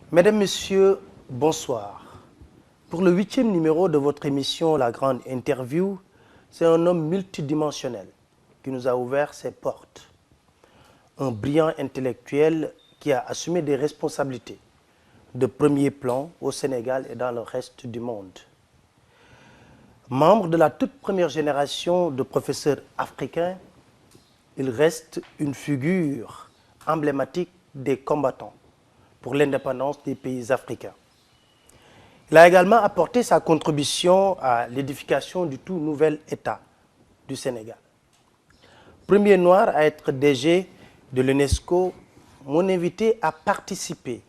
Mesdames, Messieurs, bonsoir. Pour le 8e numéro de votre émission La Grande Interview, c'est un homme multidimensionnel qui nous a ouvert ses portes. Un brillant intellectuel qui a assumé des responsabilités de premier plan au Sénégal et dans le reste du monde. Membre de la toute première génération de professeurs africains, il reste une figure emblématique des combattants pour l'indépendance des pays africains. Il a également apporté sa contribution à l'édification du tout nouvel État du Sénégal. Premier noir à être DG de l'UNESCO, mon invité a participé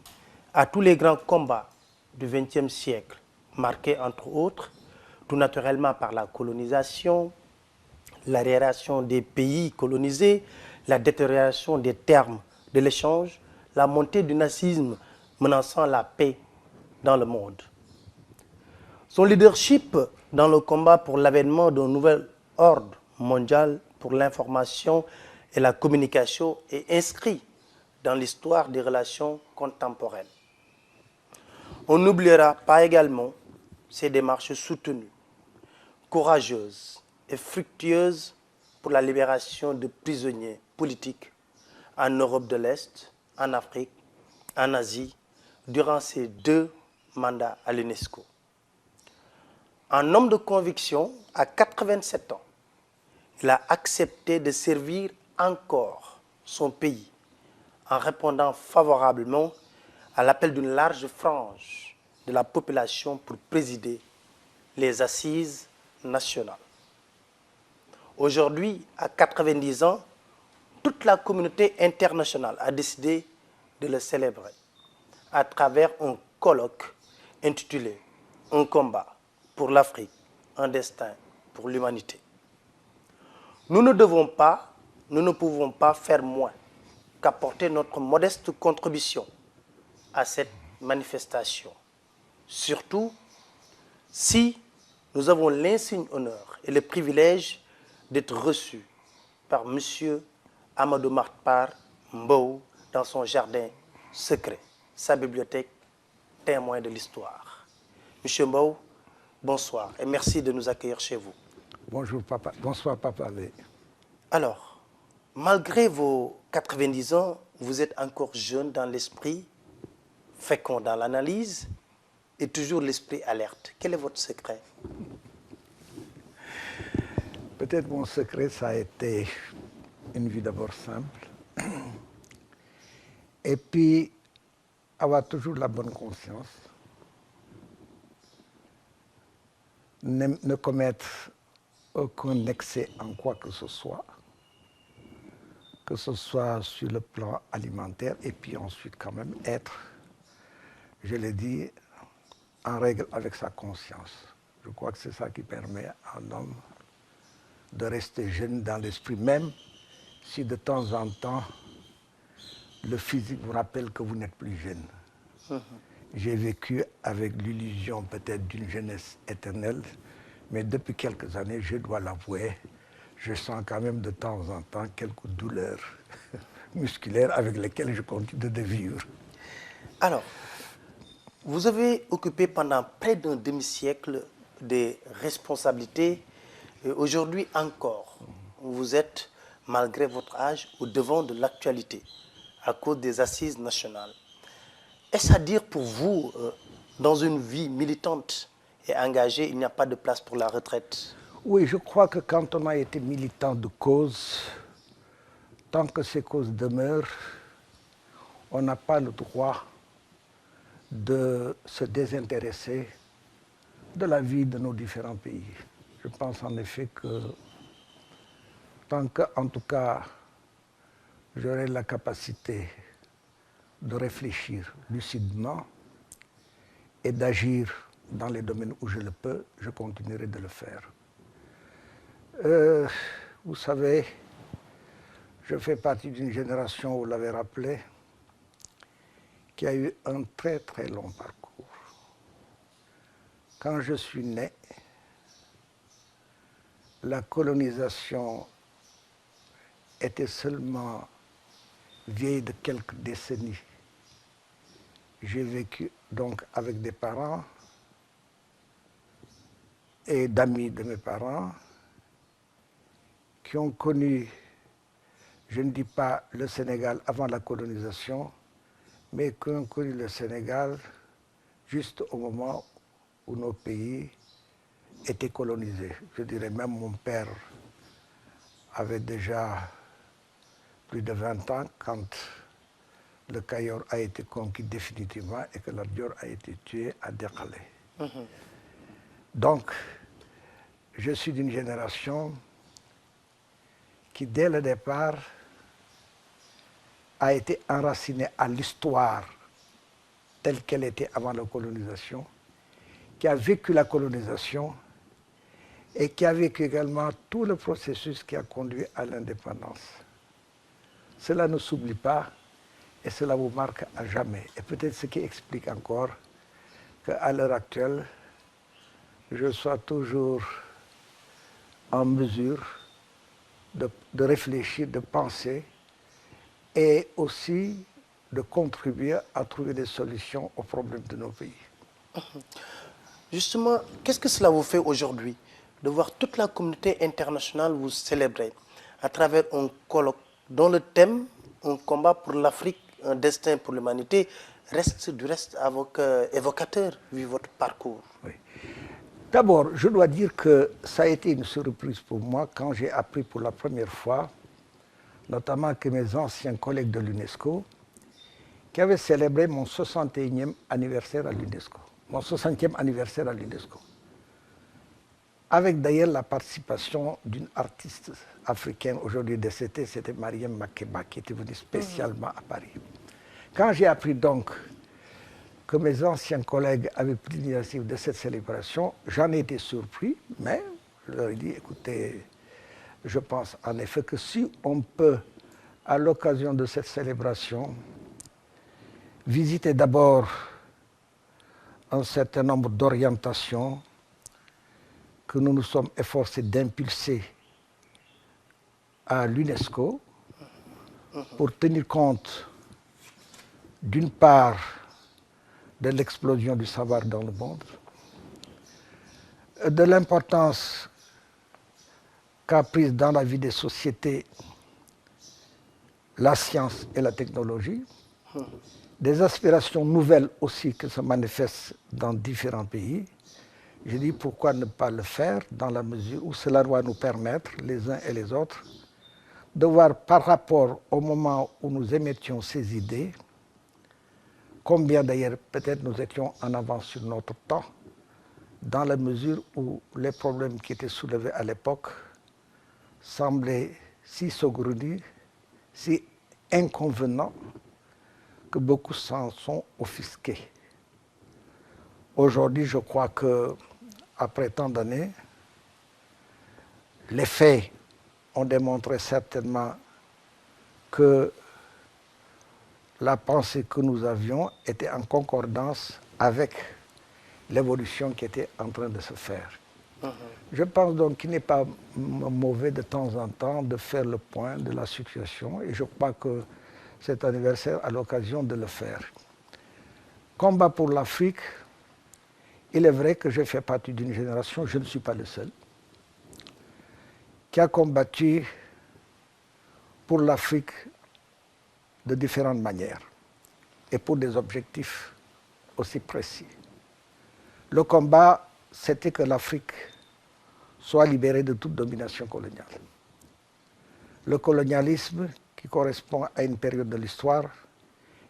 à tous les grands combats du XXe siècle, marqués entre autres tout naturellement par la colonisation, l'arriération des pays colonisés, la détérioration des termes de l'échange, la montée du nazisme menaçant la paix dans le monde. Son leadership dans le combat pour l'avènement d'un nouvel ordre mondial pour l'information et la communication est inscrit dans l'histoire des relations contemporaines. On n'oubliera pas également ses démarches soutenues, courageuses et fructueuses pour la libération de prisonniers politiques en Europe de l'Est, en Afrique, en Asie, durant ses 2 mandats à l'UNESCO. Un homme de conviction, à 87 ans, il a accepté de servir encore son pays en répondant favorablement à l'appel d'une large frange de la population pour présider les assises nationales. Aujourd'hui, à 90 ans, toute la communauté internationale a décidé de le célébrer à travers un colloque intitulé « Un combat pour l'Afrique, un destin pour l'humanité ». Nous ne pouvons pas faire moins qu'apporter notre modeste contribution à cette manifestation. Surtout si nous avons l'insigne honneur et le privilège d'être reçus par M. Amadou Mahtar Mbow dans son jardin secret, sa bibliothèque, témoin de l'histoire. M. Mbow, bonsoir et merci de nous accueillir chez vous. Bonjour papa, bonsoir papa. Alors, malgré vos 90 ans, vous êtes encore jeune dans l'esprit, fécond dans l'analyse et toujours l'esprit alerte. Quel est votre secret? Peut-être mon secret, ça a été une vie d'abord simple. Et puis, avoir toujours la bonne conscience. Ne commettre aucun excès en quoi que ce soit sur le plan alimentaire, et puis ensuite quand même être, je l'ai dit, en règle avec sa conscience. Je crois que c'est ça qui permet à un homme de rester jeune dans l'esprit, même si de temps en temps, le physique vous rappelle que vous n'êtes plus jeune. J'ai vécu avec l'illusion peut-être d'une jeunesse éternelle, mais depuis quelques années, je dois l'avouer, je sens quand même de temps en temps quelques douleurs musculaires avec lesquelles je continue de vivre. Alors, vous avez occupé pendant près d'un demi-siècle des responsabilités et aujourd'hui encore, vous êtes, malgré votre âge, au devant de l'actualité à cause des assises nationales. Est-ce à dire pour vous, dans une vie militante et engagée, il n'y a pas de place pour la retraite? Oui, je crois que quand on a été militant de cause, tant que ces causes demeurent, on n'a pas le droit de se désintéresser de la vie de nos différents pays. Je pense en effet que tant que, en tout cas, j'aurai la capacité de réfléchir lucidement et d'agir dans les domaines où je le peux, je continuerai de le faire. Vous savez, je fais partie d'une génération, vous l'avez rappelé, qui a eu un très très long parcours. Quand je suis né, la colonisation était seulement vieille de quelques décennies. j'ai vécu donc avec des parents et d'amis de mes parents qui ont connu, je ne dis pas le Sénégal avant la colonisation, mais qui ont connu le Sénégal juste au moment où nos pays étaient colonisés. Je dirais même mon père avait déjà plus de 20 ans quand le Cayor a été conquis définitivement et que Lat Dior a été tué à Dekhalé. Donc, je suis d'une génération qui, dès le départ, a été enracinée à l'histoire telle qu'elle était avant la colonisation, qui a vécu la colonisation et qui a vécu également tout le processus qui a conduit à l'indépendance. Cela ne s'oublie pas et cela vous marque à jamais. Et peut-être ce qui explique encore qu'à l'heure actuelle, je sois toujours en mesure de réfléchir, de penser et aussi de contribuer à trouver des solutions aux problèmes de nos pays. Justement, qu'est-ce que cela vous fait aujourd'hui de voir toute la communauté internationale vous célébrer à travers un colloque dont le thème, un combat pour l'Afrique, un destin pour l'humanité, reste du reste évocateur vu votre parcours? Oui. D'abord, je dois dire que ça a été une surprise pour moi quand j'ai appris pour la première fois, notamment que mes anciens collègues de l'UNESCO, qui avaient célébré mon 61e anniversaire à l'UNESCO, mon 60e anniversaire à l'UNESCO, avec d'ailleurs la participation d'une artiste africaine aujourd'hui décédée, c'était Mariam Makeba, qui était venue spécialement à Paris. Quand j'ai appris donc que mes anciens collègues avaient pris l'initiative de cette célébration, j'en ai été surpris, mais je leur ai dit, écoutez, je pense en effet que si on peut, à l'occasion de cette célébration, visiter d'abord un certain nombre d'orientations que nous nous sommes efforcés d'impulser à l'UNESCO pour tenir compte, d'une part, de l'explosion du savoir dans le monde, de l'importance qu'a prise dans la vie des sociétés la science et la technologie, des aspirations nouvelles aussi qui se manifestent dans différents pays. Je dis pourquoi ne pas le faire dans la mesure où cela doit nous permettre, les uns et les autres, de voir par rapport au moment où nous émettions ces idées, combien d'ailleurs peut-être nous étions en avance sur notre temps, dans la mesure où les problèmes qui étaient soulevés à l'époque semblaient si saugrenus, si inconvenants, que beaucoup s'en sont offusqués. Aujourd'hui, je crois que, après tant d'années, les faits ont démontré certainement que la pensée que nous avions était en concordance avec l'évolution qui était en train de se faire. Je pense donc qu'il n'est pas mauvais de temps en temps de faire le point de la situation et je crois que cet anniversaire a l'occasion de le faire. Combat pour l'Afrique, il est vrai que je fais partie d'une génération, je ne suis pas le seul, qui a combattu pour l'Afrique de différentes manières et pour des objectifs aussi précis. Le combat, c'était que l'Afrique soit libérée de toute domination coloniale. Le colonialisme, qui correspond à une période de l'histoire,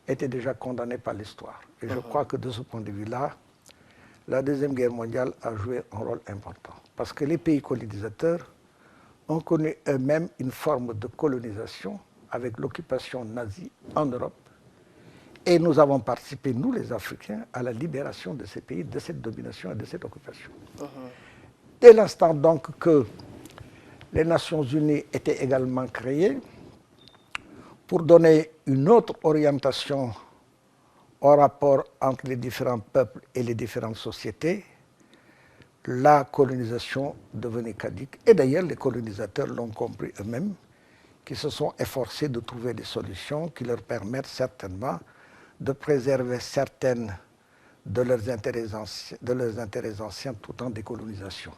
était déjà condamné par l'histoire. Et je crois que de ce point de vue-là, la Deuxième Guerre mondiale a joué un rôle important. Parce que les pays colonisateurs ont connu eux-mêmes une forme de colonisation avec l'occupation nazie en Europe. Et nous avons participé, nous les Africains, à la libération de ces pays, de cette domination et de cette occupation. Dès l'instant donc que les Nations Unies étaient également créées pour donner une autre orientation au rapport entre les différents peuples et les différentes sociétés, la colonisation devenait caduque. Et d'ailleurs, les colonisateurs l'ont compris eux-mêmes, qui se sont efforcés de trouver des solutions qui leur permettent certainement de préserver certaines de leurs intérêts anciens tout en décolonisation.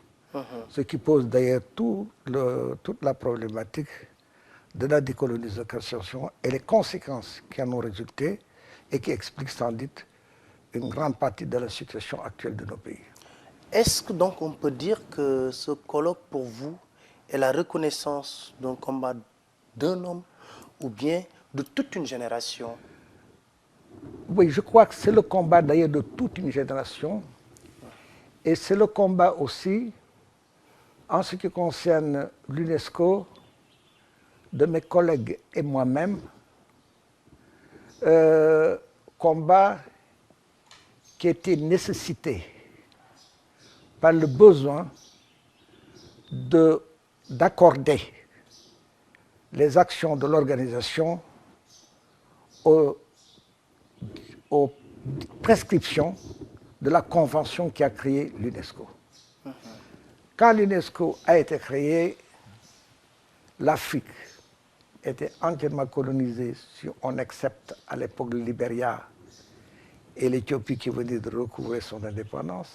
Ce qui pose d'ailleurs toute la problématique de la décolonisation et les conséquences qui en ont résulté et qui expliquent sans doute une grande partie de la situation actuelle de nos pays. Est-ce que donc on peut dire que ce colloque pour vous est la reconnaissance d'un combat d'un homme ou bien de toute une génération? Oui, je crois que c'est le combat d'ailleurs de toute une génération et c'est le combat aussi en ce qui concerne l'UNESCO de mes collègues et moi-même, combat qui était nécessité par le besoin d'accorder les actions de l'organisation aux prescriptions de la convention qui a créé l'UNESCO. Quand l'UNESCO a été créée, l'Afrique était entièrement colonisée, si on accepte à l'époque le Libéria et l'Éthiopie qui venait de recouvrer son indépendance.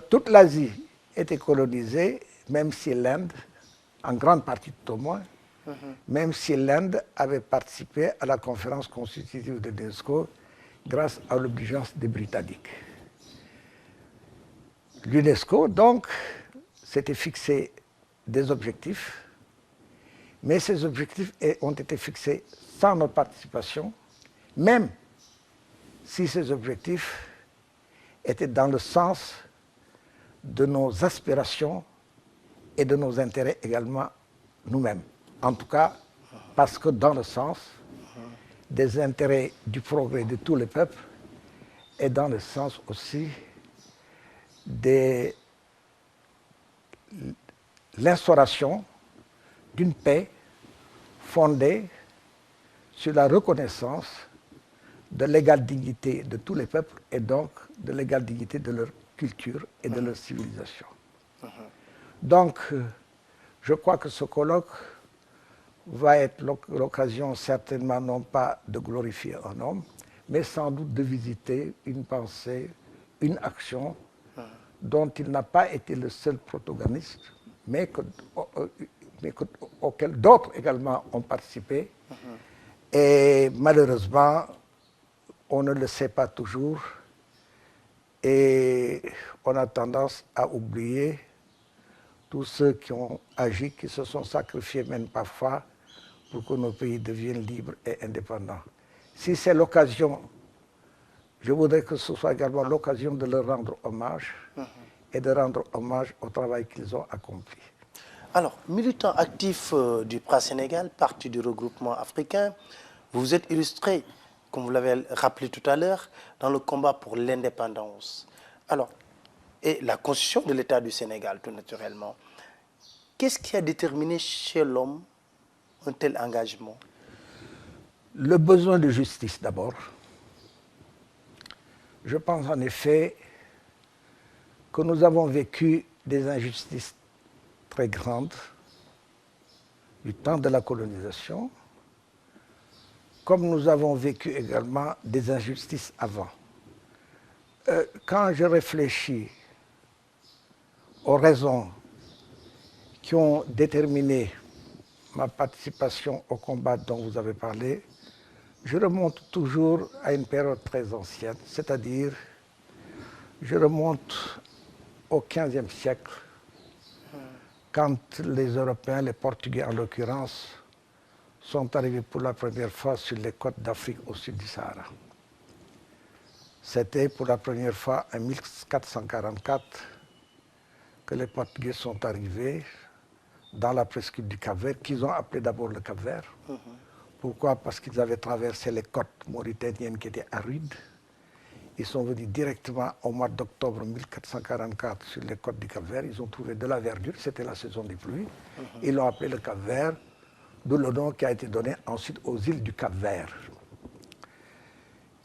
Toute l'Asie était colonisée, même si l'Inde, en grande partie tout au moins, même si l'Inde avait participé à la conférence constitutive de l'UNESCO grâce à l'obligeance des Britanniques. L'UNESCO, donc, s'était fixé des objectifs, mais ces objectifs ont été fixés sans notre participation, même si ces objectifs étaient dans le sens de nos aspirations et de nos intérêts également nous-mêmes. En tout cas, parce que dans le sens des intérêts du progrès de tous les peuples et dans le sens aussi de l'instauration d'une paix fondée sur la reconnaissance de l'égale dignité de tous les peuples et donc de l'égale dignité de leur culture et de leur civilisation. Donc, je crois que ce colloque va être l'occasion certainement non pas de glorifier un homme, mais sans doute de visiter une pensée, une action dont il n'a pas été le seul protagoniste, mais auquel d'autres également ont participé. Et malheureusement, on ne le sait pas toujours et on a tendance à oublier tous ceux qui ont agi, qui se sont sacrifiés même parfois pour que nos pays deviennent libres et indépendants. Si c'est l'occasion, je voudrais que ce soit également l'occasion de leur rendre hommage et de rendre hommage au travail qu'ils ont accompli. Alors, militant actif du PRA Sénégal, parti du regroupement africain, vous vous êtes illustré, comme vous l'avez rappelé tout à l'heure, dans le combat pour l'indépendance. Alors, et la constitution de l'État du Sénégal, tout naturellement. Qu'est-ce qui a déterminé chez l'homme un tel engagement? Le besoin de justice d'abord. Je pense en effet que nous avons vécu des injustices très grandes du temps de la colonisation, comme nous avons vécu également des injustices avant. Quand je réfléchis aux raisons qui ont déterminé ma participation au combat dont vous avez parlé, je remonte toujours à une période très ancienne, c'est-à-dire je remonte au XVe siècle, quand les Européens, les Portugais en l'occurrence, sont arrivés pour la première fois sur les côtes d'Afrique au sud du Sahara. C'était pour la première fois en 1444 que les Portugais sont arrivés dans la presqu'île du Cap-Vert, qu'ils ont appelé d'abord le Cap-Vert. Pourquoi? Parce qu'ils avaient traversé les côtes mauritaniennes qui étaient arides. Ils sont venus directement au mois d'octobre 1444 sur les côtes du Cap-Vert. Ils ont trouvé de la verdure, c'était la saison des pluies. Ils l'ont appelé le Cap-Vert, d'où le nom qui a été donné ensuite aux îles du Cap-Vert.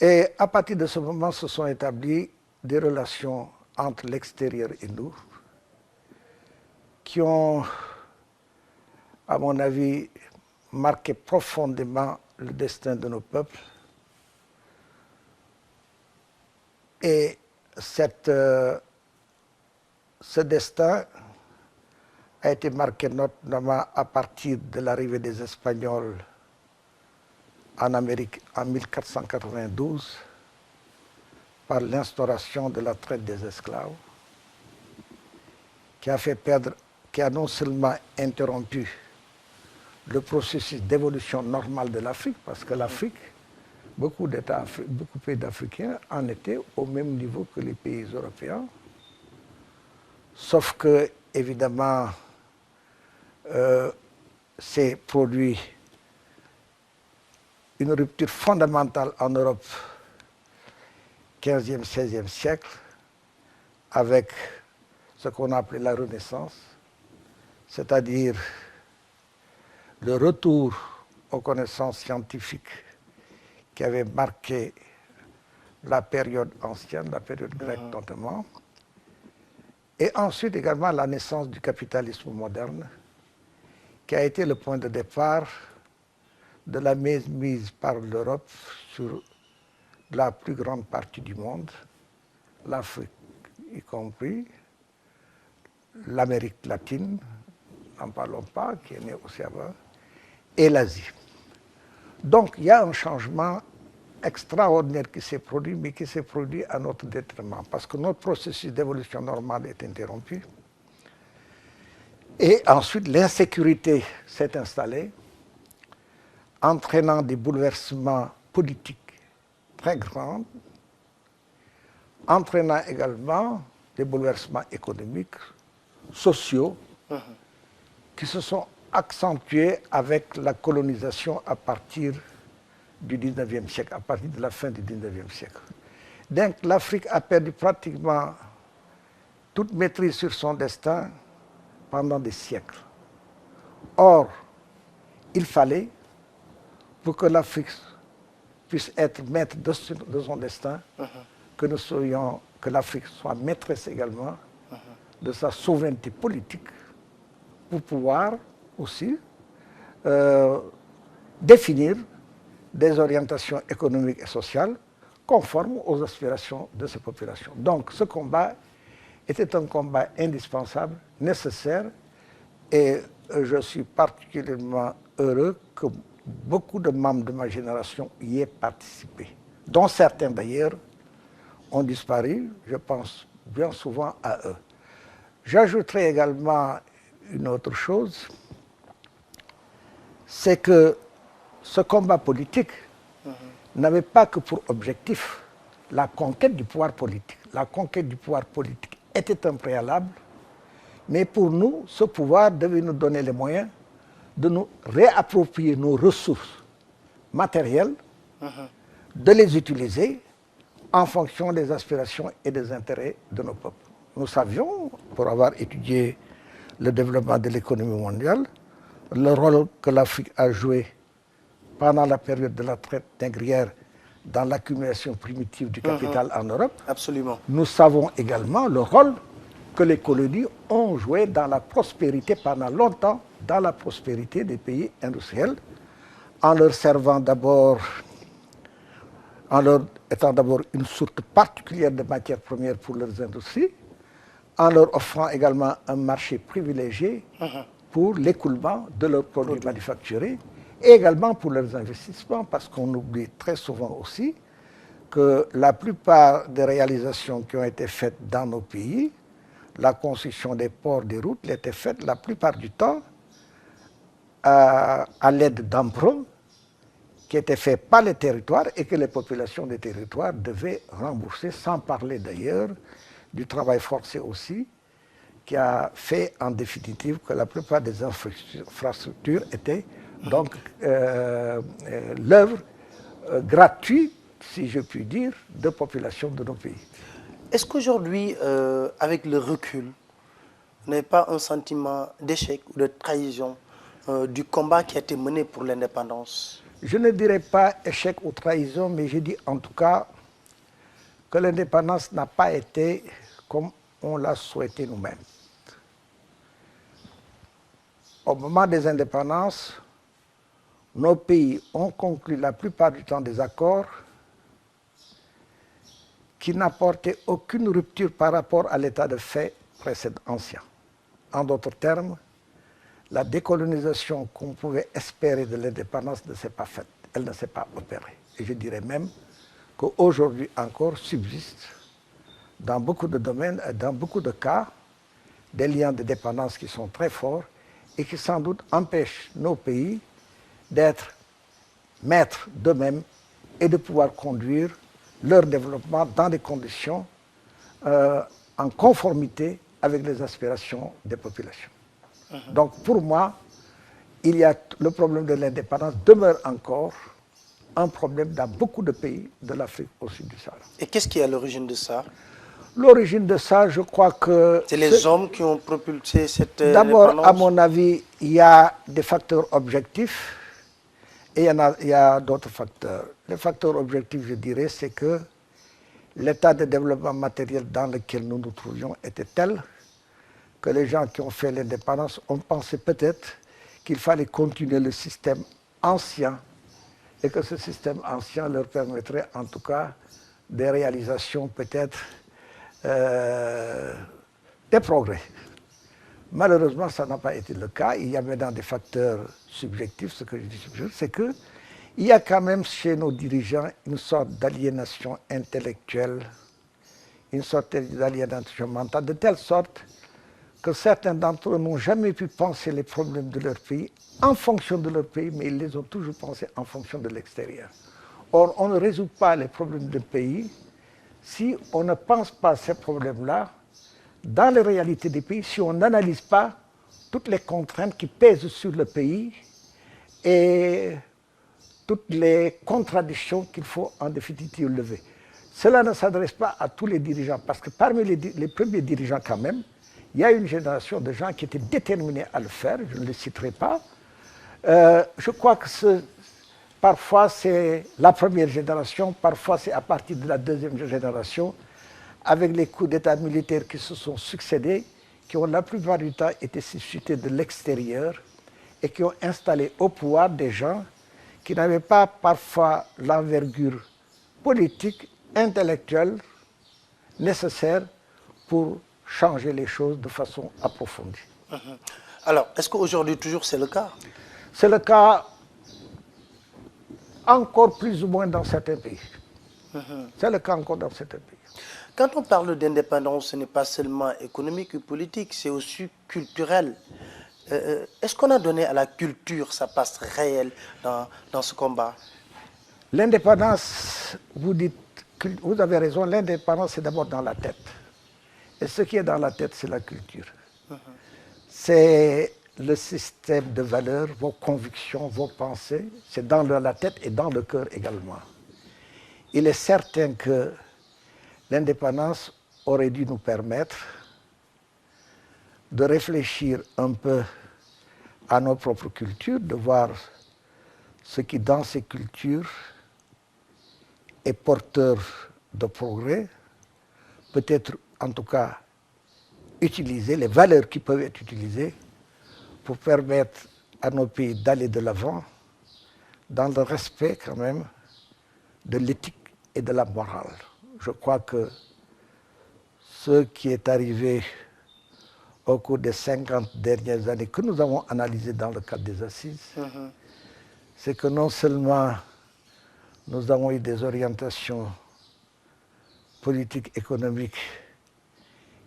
Et à partir de ce moment, se sont établies des relations entre l'extérieur et nous, qui ont, à mon avis, marqué profondément le destin de nos peuples. Et ce destin a été marqué notamment à partir de l'arrivée des Espagnols en Amérique en 1492 par l'instauration de la traite des esclaves qui a non seulement interrompu le processus d'évolution normale de l'Afrique, parce que l'Afrique, beaucoup de pays africains en étaient au même niveau que les pays européens, sauf que, évidemment, s'est produit une rupture fondamentale en Europe, 15e, 16e siècle, avec ce qu'on a appelé la Renaissance, c'est-à-dire le retour aux connaissances scientifiques qui avait marqué la période ancienne, la période grecque notamment, et ensuite également la naissance du capitalisme moderne, qui a été le point de départ de la mise par l'Europe sur la plus grande partie du monde, l'Afrique y compris, l'Amérique latine, n'en parlons pas, qui est née aussi avant, et l'Asie. Donc il y a un changement extraordinaire qui s'est produit, mais qui s'est produit à notre détriment, parce que notre processus d'évolution normale est interrompu. Et ensuite, l'insécurité s'est installée, entraînant des bouleversements politiques très grands, entraînant également des bouleversements économiques, sociaux, qui se sont accentués avec la colonisation à partir du 19e siècle, à partir de la fin du 19e siècle. Donc l'Afrique a perdu pratiquement toute maîtrise sur son destin pendant des siècles. Or, il fallait, pour que l'Afrique puisse être maître de son destin, que l'Afrique soit maîtresse également de sa souveraineté politique pour pouvoir aussi définir des orientations économiques et sociales conformes aux aspirations de ces populations. Donc ce combat était un combat indispensable, nécessaire, et je suis particulièrement heureux que beaucoup de membres de ma génération y aient participé, dont certains d'ailleurs ont disparu, je pense bien souvent à eux. J'ajouterai également une autre chose, c'est que ce combat politique n'avait pas que pour objectif la conquête du pouvoir politique. La conquête du pouvoir politique était un préalable, mais pour nous, ce pouvoir devait nous donner les moyens de nous réapproprier nos ressources matérielles, de les utiliser en fonction des aspirations et des intérêts de nos peuples. Nous savions, pour avoir étudié le développement de l'économie mondiale, le rôle que l'Afrique a joué pendant la période de la traite négrière dans l'accumulation primitive du capital en Europe. Absolument. Nous savons également le rôle que les colonies ont joué dans la prospérité pendant longtemps, dans la prospérité des pays industriels, en leur servant d'abord, en leur étant d'abord une source particulière de matières premières pour leurs industries, en leur offrant également un marché privilégié pour l'écoulement de leurs produits manufacturés, et également pour leurs investissements, parce qu'on oublie très souvent aussi que la plupart des réalisations qui ont été faites dans nos pays, la construction des ports, des routes, était faite la plupart du temps à l'aide d'emprunts qui étaient faits par les territoires et que les populations des territoires devaient rembourser, sans parler d'ailleurs du travail forcé aussi, qui a fait en définitive que la plupart des infrastructures étaient donc l'œuvre gratuite, si je puis dire, de population de nos pays. Est-ce qu'aujourd'hui, avec le recul, vous n'avez pas un sentiment d'échec ou de trahison du combat qui a été mené pour l'indépendance? Je ne dirais pas échec ou trahison, mais je dis en tout cas que l'indépendance n'a pas été comme on l'a souhaité nous-mêmes. Au moment des indépendances, nos pays ont conclu la plupart du temps des accords qui n'apportaient aucune rupture par rapport à l'état de fait précédent ancien. En d'autres termes, la décolonisation qu'on pouvait espérer de l'indépendance ne s'est pas faite, elle ne s'est pas opérée. Et je dirais même qu'aujourd'hui encore subsistent dans beaucoup de domaines, dans beaucoup de cas, des liens de dépendance qui sont très forts et qui sans doute empêchent nos pays d'être maîtres d'eux-mêmes et de pouvoir conduire leur développement dans des conditions en conformité avec les aspirations des populations. Donc pour moi, le problème de l'indépendance demeure encore un problème dans beaucoup de pays de l'Afrique au sud du Sahara. Et qu'est-ce qui est à l'origine de ça? L'origine de ça, je crois que... C'est les hommes qui ont propulsé cette D'abord, indépendance? à mon avis, il y a des facteurs objectifs et il y a d'autres facteurs. Les facteurs objectifs, je dirais, c'est que l'état de développement matériel dans lequel nous nous trouvions était tel que les gens qui ont fait l'indépendance ont pensé peut-être qu'il fallait continuer le système ancien et que ce système ancien leur permettrait en tout cas des réalisations peut-être des progrès. Malheureusement, ça n'a pas été le cas. Il y a maintenant des facteurs subjectifs. Ce que je dis subjectif, c'est qu'il y a quand même chez nos dirigeants une sorte d'aliénation intellectuelle, une sorte d'aliénation mentale, de telle sorte que certains d'entre eux n'ont jamais pu penser les problèmes de leur pays en fonction de leur pays, mais ils les ont toujours pensés en fonction de l'extérieur. Or, on ne résout pas les problèmes d'un pays si on ne pense pas ces problèmes-là dans les réalités des pays, si on n'analyse pas toutes les contraintes qui pèsent sur le pays et toutes les contradictions qu'il faut en définitive lever. Cela ne s'adresse pas à tous les dirigeants, parce que parmi les premiers dirigeants quand même, il y a une génération de gens qui étaient déterminés à le faire, je ne les citerai pas. Je crois que parfois c'est la première génération, parfois c'est à partir de la deuxième génération, avec les coups d'État militaires qui se sont succédés, qui ont la plupart du temps été suscités de l'extérieur et qui ont installé au pouvoir des gens qui n'avaient pas parfois l'envergure politique, intellectuelle nécessaire pour changer les choses de façon approfondie. Alors, est-ce qu'aujourd'hui toujours c'est le cas? C'est le cas encore plus ou moins dans certains pays. C'est le cas encore dans certains pays. Quand on parle d'indépendance, ce n'est pas seulement économique ou politique, c'est aussi culturel. Est-ce qu'on a donné à la culture sa place réelle dans ce combat? L'indépendance, vous avez raison, l'indépendance c'est d'abord dans la tête. Et ce qui est dans la tête, c'est la culture. C'est le système de valeurs, vos convictions, vos pensées, c'est dans la tête et dans le cœur également. Il est certain que l'indépendance aurait dû nous permettre de réfléchir un peu à nos propres cultures, de voir ce qui dans ces cultures est porteur de progrès, peut-être en tout cas utiliser les valeurs qui peuvent être utilisées pour permettre à nos pays d'aller de l'avant dans le respect quand même de l'éthique et de la morale. Je crois que ce qui est arrivé au cours des 50 dernières années que nous avons analysé dans le cadre des assises, c'est que non seulement nous avons eu des orientations politiques, économiques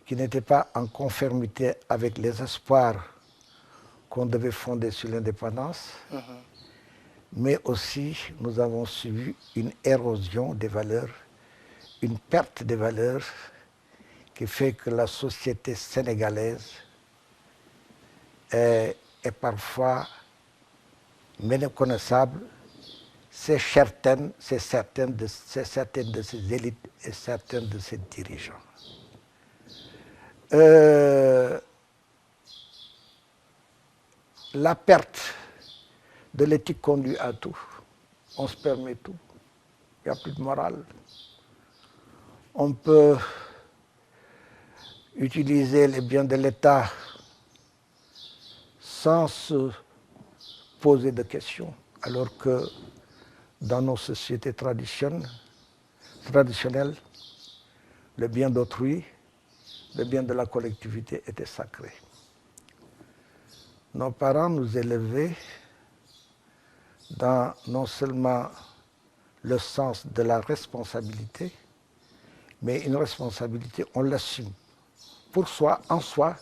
qui n'étaient pas en conformité avec les espoirs qu'on devait fonder sur l'indépendance, mais aussi nous avons subi une érosion des valeurs, une perte des valeurs qui fait que la société sénégalaise est parfois méconnaissable, c'est certaines de ses élites et certains de ses dirigeants. La perte de l'éthique conduit à tout. On se permet tout. Il n'y a plus de morale. On peut utiliser les biens de l'État sans se poser de questions. alors que dans nos sociétés traditionnelles, le bien d'autrui, le bien de la collectivité était sacré. Nos parents nous élevaient dans non seulement le sens de la responsabilité, mais une responsabilité, on l'assume pour soi, en soi,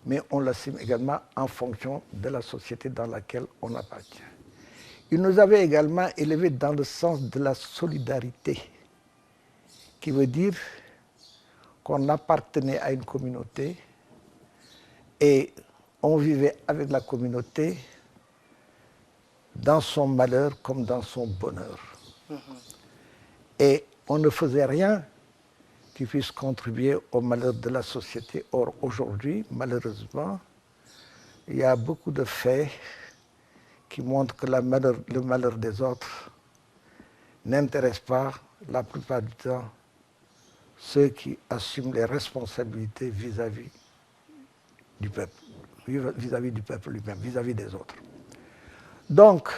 mais on l'assume également en fonction de la société dans laquelle on appartient. Ils nous avaient également élevés dans le sens de la solidarité, qui veut dire qu'on appartenait à une communauté et on vivait avec la communauté dans son malheur comme dans son bonheur. Et on ne faisait rien qui puisse contribuer au malheur de la société. Or, aujourd'hui, malheureusement, il y a beaucoup de faits qui montrent que le malheur des autres n'intéresse pas, la plupart du temps, ceux qui assument les responsabilités vis-à-vis du peuple, vis-à-vis du peuple lui-même, vis-à-vis des autres. Donc,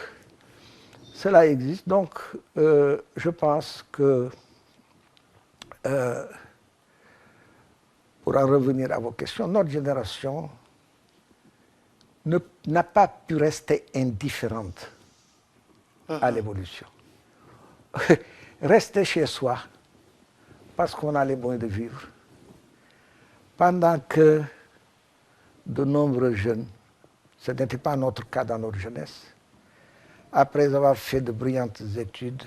cela existe. Donc, je pense que, pour en revenir à vos questions, notre génération n'a pas pu rester indifférente à l'évolution. Rester chez soi, parce qu'on a les moyens de vivre, pendant que de nombreux jeunes, ce n'était pas notre cas dans notre jeunesse, après avoir fait de brillantes études,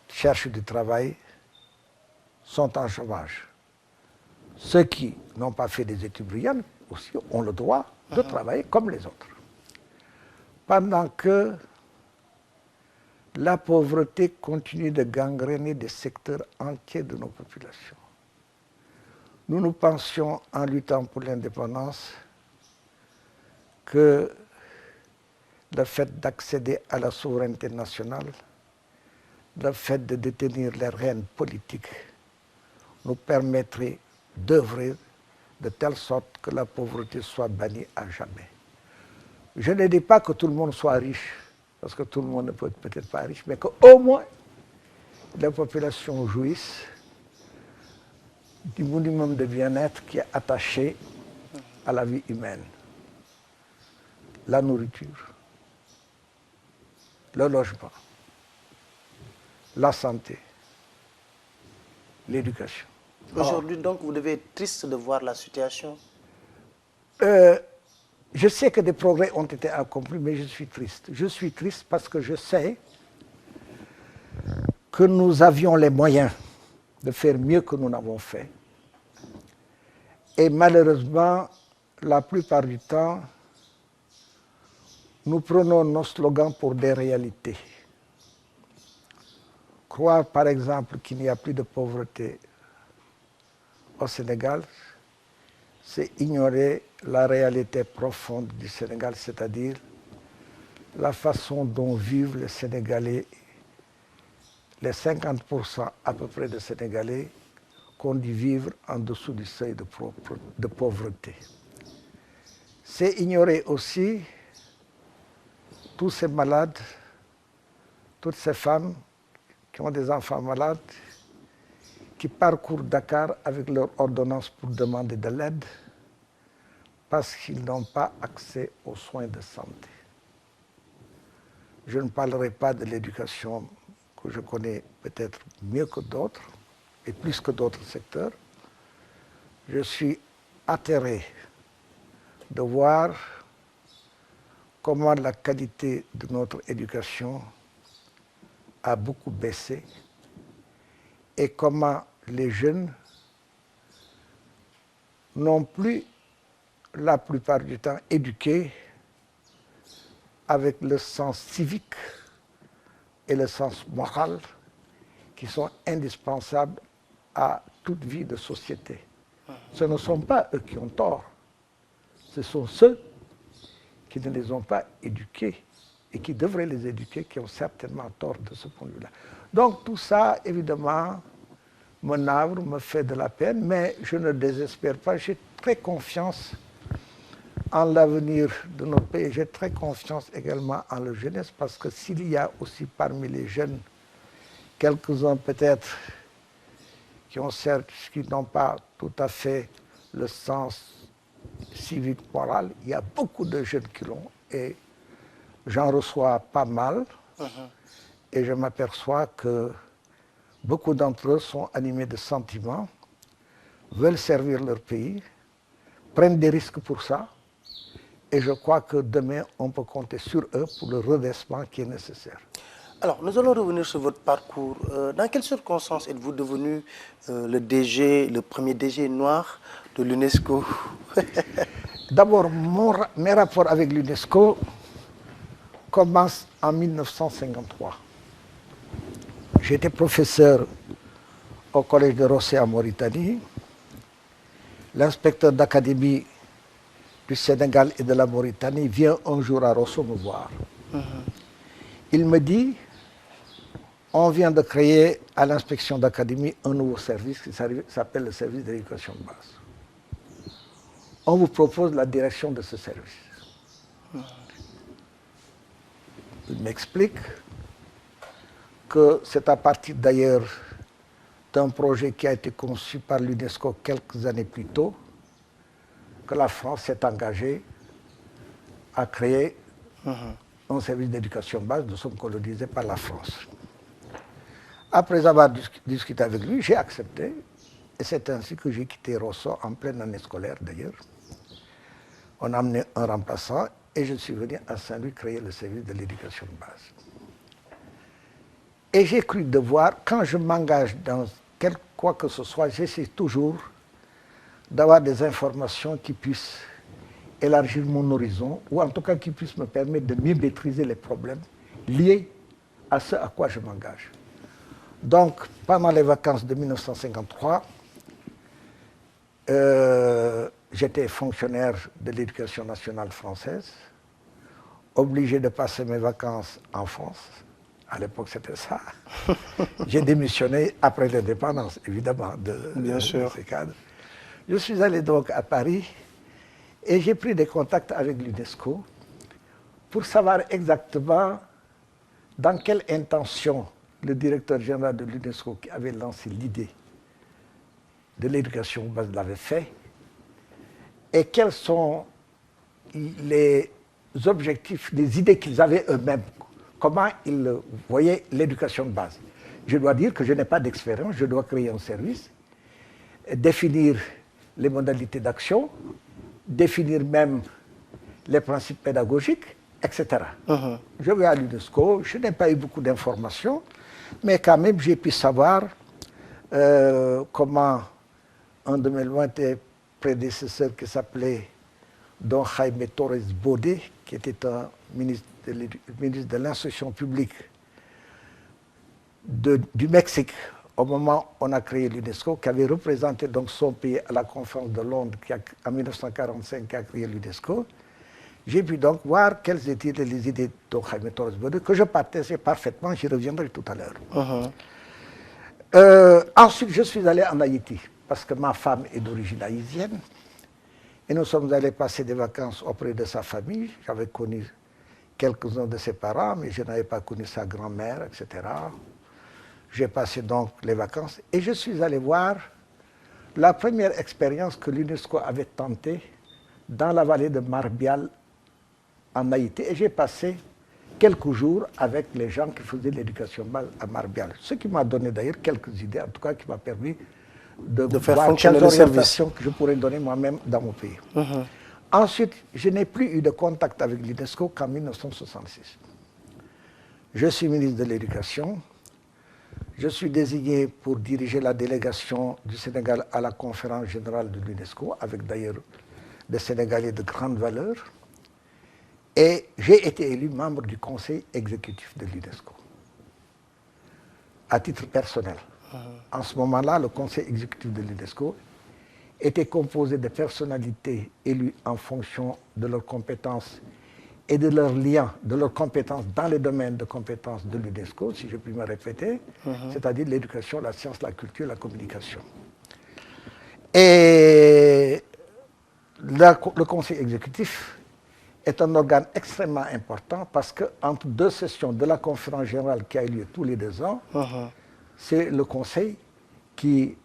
cherchent du travail, sont en chômage. Ceux qui n'ont pas fait des études brillantes aussi ont le droit de travailler comme les autres. Pendant que la pauvreté continue de gangréner des secteurs entiers de nos populations. Nous pensions, en luttant pour l'indépendance, que le fait d'accéder à la souveraineté nationale, le fait de détenir les rênes politiques, nous permettrait d'œuvrer de telle sorte que la pauvreté soit bannie à jamais. Je ne dis pas que tout le monde soit riche, parce que tout le monde ne peut peut-être pas riche, mais qu'au moins les populations jouissent du minimum de bien-être qui est attaché à la vie humaine. La nourriture, le logement, la santé, l'éducation. Aujourd'hui, donc, vous devez être triste de voir la situation. Je sais que des progrès ont été accomplis, mais je suis triste. Je suis triste parce que je sais que nous avions les moyens de faire mieux que nous n'avons fait. Et malheureusement, la plupart du temps, nous prenons nos slogans pour des réalités. Croire, par exemple, qu'il n'y a plus de pauvreté au Sénégal, c'est ignorer la réalité profonde du Sénégal, c'est-à-dire la façon dont vivent les Sénégalais, les 50% à peu près de Sénégalais qu'on dit vivre en dessous du seuil de pauvreté. C'est ignorer aussi tous ces malades, toutes ces femmes qui ont des enfants malades, qui parcourent Dakar avec leur ordonnance pour demander de l'aide parce qu'ils n'ont pas accès aux soins de santé. Je ne parlerai pas de l'éducation que je connais peut-être mieux que d'autres et plus que d'autres secteurs. Je suis atterré de voir comment la qualité de notre éducation a beaucoup baissé et comment les jeunes n'ont plus la plupart du temps éduqué avec le sens civique et le sens moral qui sont indispensables à toute vie de société. Ce ne sont pas eux qui ont tort, ce sont ceux qui ne les ont pas éduqués et qui devraient les éduquer, qui ont certainement tort de ce point de vue-là. Donc tout ça, évidemment, me navre, me fait de la peine, mais je ne désespère pas. J'ai très confiance en l'avenir de notre pays. J'ai très confiance également en la jeunesse parce que s'il y a aussi parmi les jeunes quelques-uns peut-être qui n'ont pas tout à fait le sens civique moral, il y a beaucoup de jeunes qui l'ont et j'en reçois pas mal et je m'aperçois que beaucoup d'entre eux sont animés de sentiments, veulent servir leur pays, prennent des risques pour ça. Et je crois que demain, on peut compter sur eux pour le redressement qui est nécessaire. Alors, nous allons revenir sur votre parcours. Dans quelles circonstances êtes-vous devenu le premier DG noir de l'UNESCO? D'abord, mes rapports avec l'UNESCO commencent en 1953. J'étais professeur au collège de Rossé en Mauritanie. L'inspecteur d'académie du Sénégal et de la Mauritanie vient un jour à Rosso me voir. Il me dit, on vient de créer à l'inspection d'académie un nouveau service qui s'appelle le service d'éducation de base. On vous propose la direction de ce service. Il m'explique que c'est à partir d'ailleurs d'un projet qui a été conçu par l'UNESCO quelques années plus tôt que la France s'est engagée à créer un service d'éducation de base. Nous sommes colonisés par la France. Après avoir discuté avec lui, j'ai accepté. Et c'est ainsi que j'ai quitté Rosso en pleine année scolaire d'ailleurs. On a amené un remplaçant et je suis venu à Saint-Louis créer le service de l'éducation de base. Et j'ai cru devoir, quand je m'engage dans quoi que ce soit, j'essaie toujours d'avoir des informations qui puissent élargir mon horizon, ou en tout cas qui puissent me permettre de mieux maîtriser les problèmes liés à ce à quoi je m'engage. Donc, pendant les vacances de 1953, j'étais fonctionnaire de l'éducation nationale française, obligé de passer mes vacances en France. À l'époque, c'était ça. J'ai démissionné après l'indépendance, évidemment, de ces cadres. Je suis allé donc à Paris et j'ai pris des contacts avec l'UNESCO pour savoir exactement dans quelle intention le directeur général de l'UNESCO qui avait lancé l'idée de l'éducation base l'avait fait et quels sont les objectifs, les idées qu'ils avaient eux-mêmes, comment ils voyaient l'éducation de base. Je dois dire que je n'ai pas d'expérience, je dois créer un service, définir les modalités d'action, définir même les principes pédagogiques, etc. Je vais à l'UNESCO, je n'ai pas eu beaucoup d'informations, mais quand même j'ai pu savoir comment un de mes lointains prédécesseurs qui s'appelait Don Jaime Torres Bodé, qui était un ministre de l'instruction publique du Mexique au moment où on a créé l'UNESCO, qui avait représenté donc son pays à la conférence de Londres en 1945 qui a créé l'UNESCO. J'ai pu donc voir quelles étaient les idées de Don Jaime Torres Bodé, que je partageais parfaitement, j'y reviendrai tout à l'heure. Ensuite, je suis allé en Haïti, parce que ma femme est d'origine haïtienne, et nous sommes allés passer des vacances auprès de sa famille. J'avais connu quelques-uns de ses parents, mais je n'avais pas connu sa grand-mère, etc. J'ai passé donc les vacances et je suis allé voir la première expérience que l'UNESCO avait tentée dans la vallée de Marbial en Haïti. Et j'ai passé quelques jours avec les gens qui faisaient l'éducation à Marbial. Ce qui m'a donné d'ailleurs quelques idées, en tout cas qui m'a permis de faire voir fonctionner quelles le service orientations que je pourrais donner moi-même dans mon pays. Ensuite, je n'ai plus eu de contact avec l'UNESCO qu'en 1966. Je suis ministre de l'Éducation. Je suis désigné pour diriger la délégation du Sénégal à la conférence générale de l'UNESCO, avec d'ailleurs des Sénégalais de grande valeur. Et j'ai été élu membre du conseil exécutif de l'UNESCO, à titre personnel. En ce moment-là, le conseil exécutif de l'UNESCO était composé de personnalités élues en fonction de leurs compétences et de leurs liens, de leurs compétences dans les domaines de compétences de l'UNESCO, si je puis me répéter, c'est-à-dire l'éducation, la science, la culture, la communication. Et Le Conseil exécutif est un organe extrêmement important parce qu'entre deux sessions de la conférence générale qui a eu lieu tous les 2 ans, c'est le Conseil qui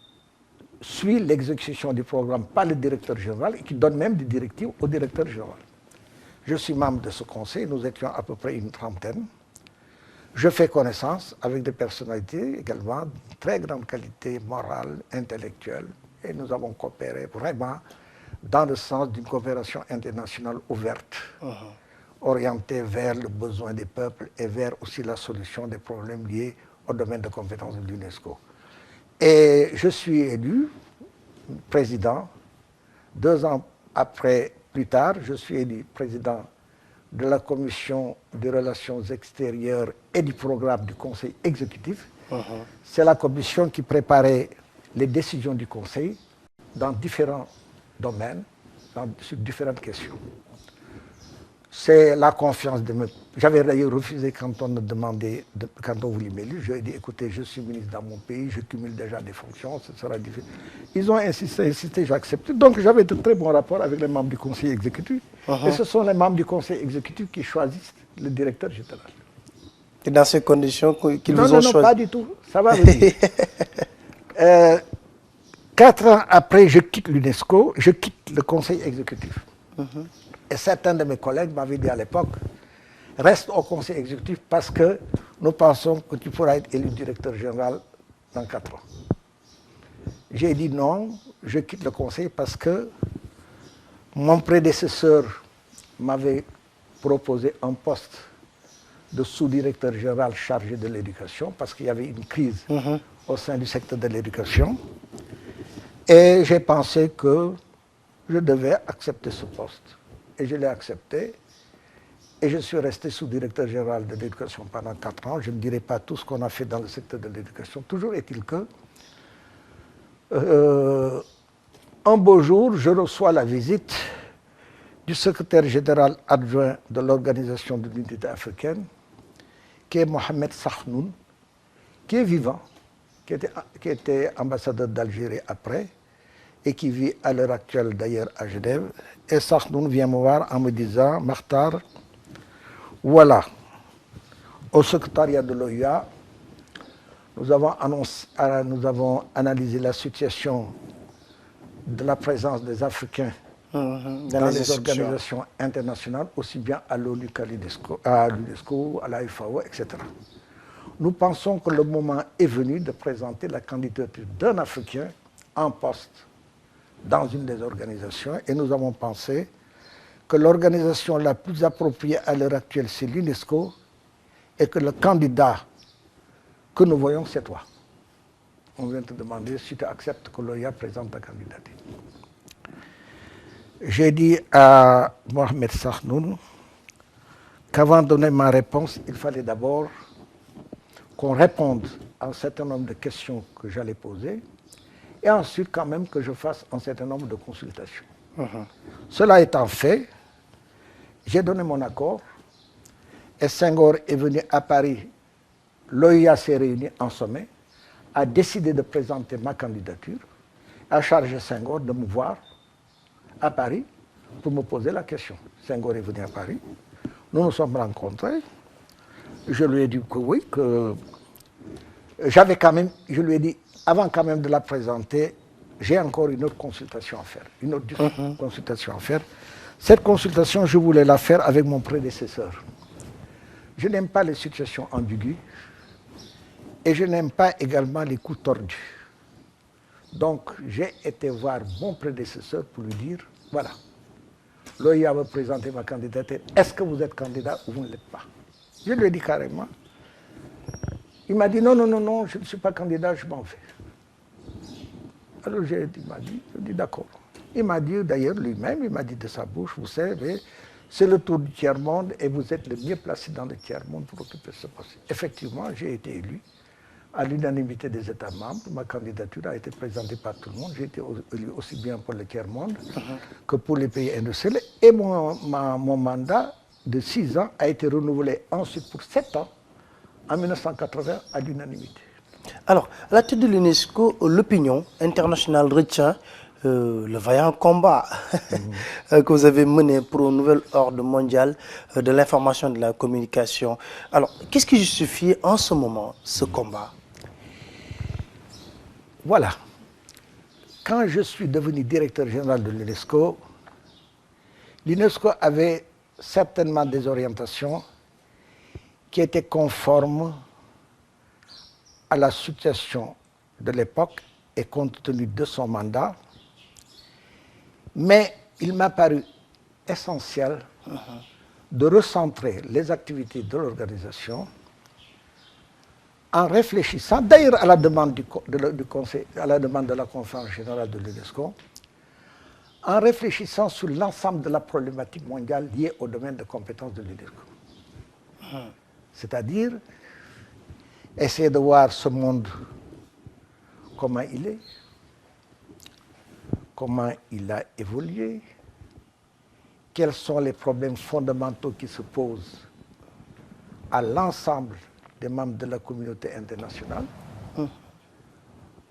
suit l'exécution du programme par le directeur général et qui donne même des directives au directeur général. Je suis membre de ce Conseil, nous étions à peu près une trentaine. Je fais connaissance avec des personnalités également de très grande qualité morale, intellectuelle, et nous avons coopéré vraiment dans le sens d'une coopération internationale ouverte, orientée vers le besoin des peuples et vers aussi la solution des problèmes liés au domaine de compétence de l'UNESCO. Et je suis élu président. 2 ans plus tard, je suis élu président de la commission des relations extérieures et du programme du Conseil exécutif. C'est la commission qui préparait les décisions du Conseil dans différents domaines, sur différentes questions. C'est la confiance de mes... J'avais d'ailleurs refusé quand on me demandait, quand on voulait m'élire, je lui ai dit, écoutez, je suis ministre dans mon pays, je cumule déjà des fonctions, ce sera difficile. Ils ont insisté, j'ai accepté. Donc j'avais de très bons rapports avec les membres du Conseil exécutif. Et ce sont les membres du Conseil exécutif qui choisissent le directeur général. Et dans ces conditions qu'ils vous ont choisi? Non, pas du tout. Ça va venir. 4 ans après, je quitte l'UNESCO, je quitte le Conseil exécutif. Et certains de mes collègues m'avaient dit à l'époque, reste au Conseil exécutif parce que nous pensons que tu pourras être élu directeur général dans 4 ans. J'ai dit non, je quitte le Conseil parce que mon prédécesseur m'avait proposé un poste de sous-directeur général chargé de l'éducation parce qu'il y avait une crise au sein du secteur de l'éducation. Et j'ai pensé que je devais accepter ce poste. Et je l'ai accepté. Et je suis resté sous-directeur général de l'éducation pendant 4 ans. Je ne dirai pas tout ce qu'on a fait dans le secteur de l'éducation. Toujours est-il que, un beau jour, je reçois la visite du secrétaire général adjoint de l'Organisation de l'Unité africaine, qui est Mohamed Sahnoun, qui est vivant, qui était ambassadeur d'Algérie après, et qui vit à l'heure actuelle d'ailleurs à Genève. Et Sahnoun vient me voir en me disant, Makhtar, voilà, au secrétariat de l'OUA, nous avons analysé la situation de la présence des Africains dans les organisations internationales, aussi bien à l'ONU qu'à l'UNESCO, à la FAO, etc. Nous pensons que le moment est venu de présenter la candidature d'un Africain en poste dans une des organisations, et nous avons pensé que l'organisation la plus appropriée à l'heure actuelle, c'est l'UNESCO, et que le candidat que nous voyons, c'est toi. On vient te demander si tu acceptes que l'OIA présente ta candidature. J'ai dit à Mohamed Sahnoun qu'avant de donner ma réponse, il fallait d'abord qu'on réponde à un certain nombre de questions que j'allais poser, et ensuite quand même que je fasse un certain nombre de consultations. Cela étant fait, j'ai donné mon accord, et Senghor est venu à Paris, l'OIA s'est réunie en sommet, a décidé de présenter ma candidature, a chargé Senghor de me voir à Paris pour me poser la question. Senghor est venu à Paris, nous nous sommes rencontrés, je lui ai dit que oui, que j'avais quand même, je lui ai dit, avant quand même de la présenter, j'ai encore une autre consultation à faire, une autre consultation à faire. Cette consultation, je voulais la faire avec mon prédécesseur. Je n'aime pas les situations ambiguës et je n'aime pas également les coups tordus. Donc, j'ai été voir mon prédécesseur pour lui dire, voilà, l'OIA va présenter ma candidature, est-ce que vous êtes candidat ou vous ne l'êtes pas? Je lui ai dit carrément. Il m'a dit, non, non, non, non, je ne suis pas candidat, je m'en vais. Alors j'ai dit, d'accord. Il m'a dit d'ailleurs lui-même, il m'a dit de sa bouche, vous savez, c'est le tour du tiers-monde et vous êtes le mieux placé dans le tiers-monde pour occuper ce poste. Effectivement, j'ai été élu à l'unanimité des États membres. Ma candidature a été présentée par tout le monde. J'ai été élu aussi bien pour le tiers-monde que pour les pays industriels. Et mon mandat de 6 ans a été renouvelé ensuite pour 7 ans, en 1980, à l'unanimité. Alors, à la tête de l'UNESCO, l'opinion internationale retient le vaillant combat que vous avez mené pour une nouvelle ordre mondial de l'information et de la communication. Alors, qu'est-ce qui justifie en ce moment ce combat? Voilà. Quand je suis devenu directeur général de l'UNESCO, l'UNESCO avait certainement des orientations qui étaient conformes à la situation de l'époque et compte tenu de son mandat. Mais il m'a paru essentiel de recentrer les activités de l'organisation en réfléchissant, d'ailleurs à la demande du Conseil, à la demande de la Conférence générale de l'UNESCO, en réfléchissant sur l'ensemble de la problématique mondiale liée au domaine de compétences de l'UNESCO. C'est-à-dire essayer de voir ce monde comment il est, comment il a évolué, quels sont les problèmes fondamentaux qui se posent à l'ensemble des membres de la communauté internationale,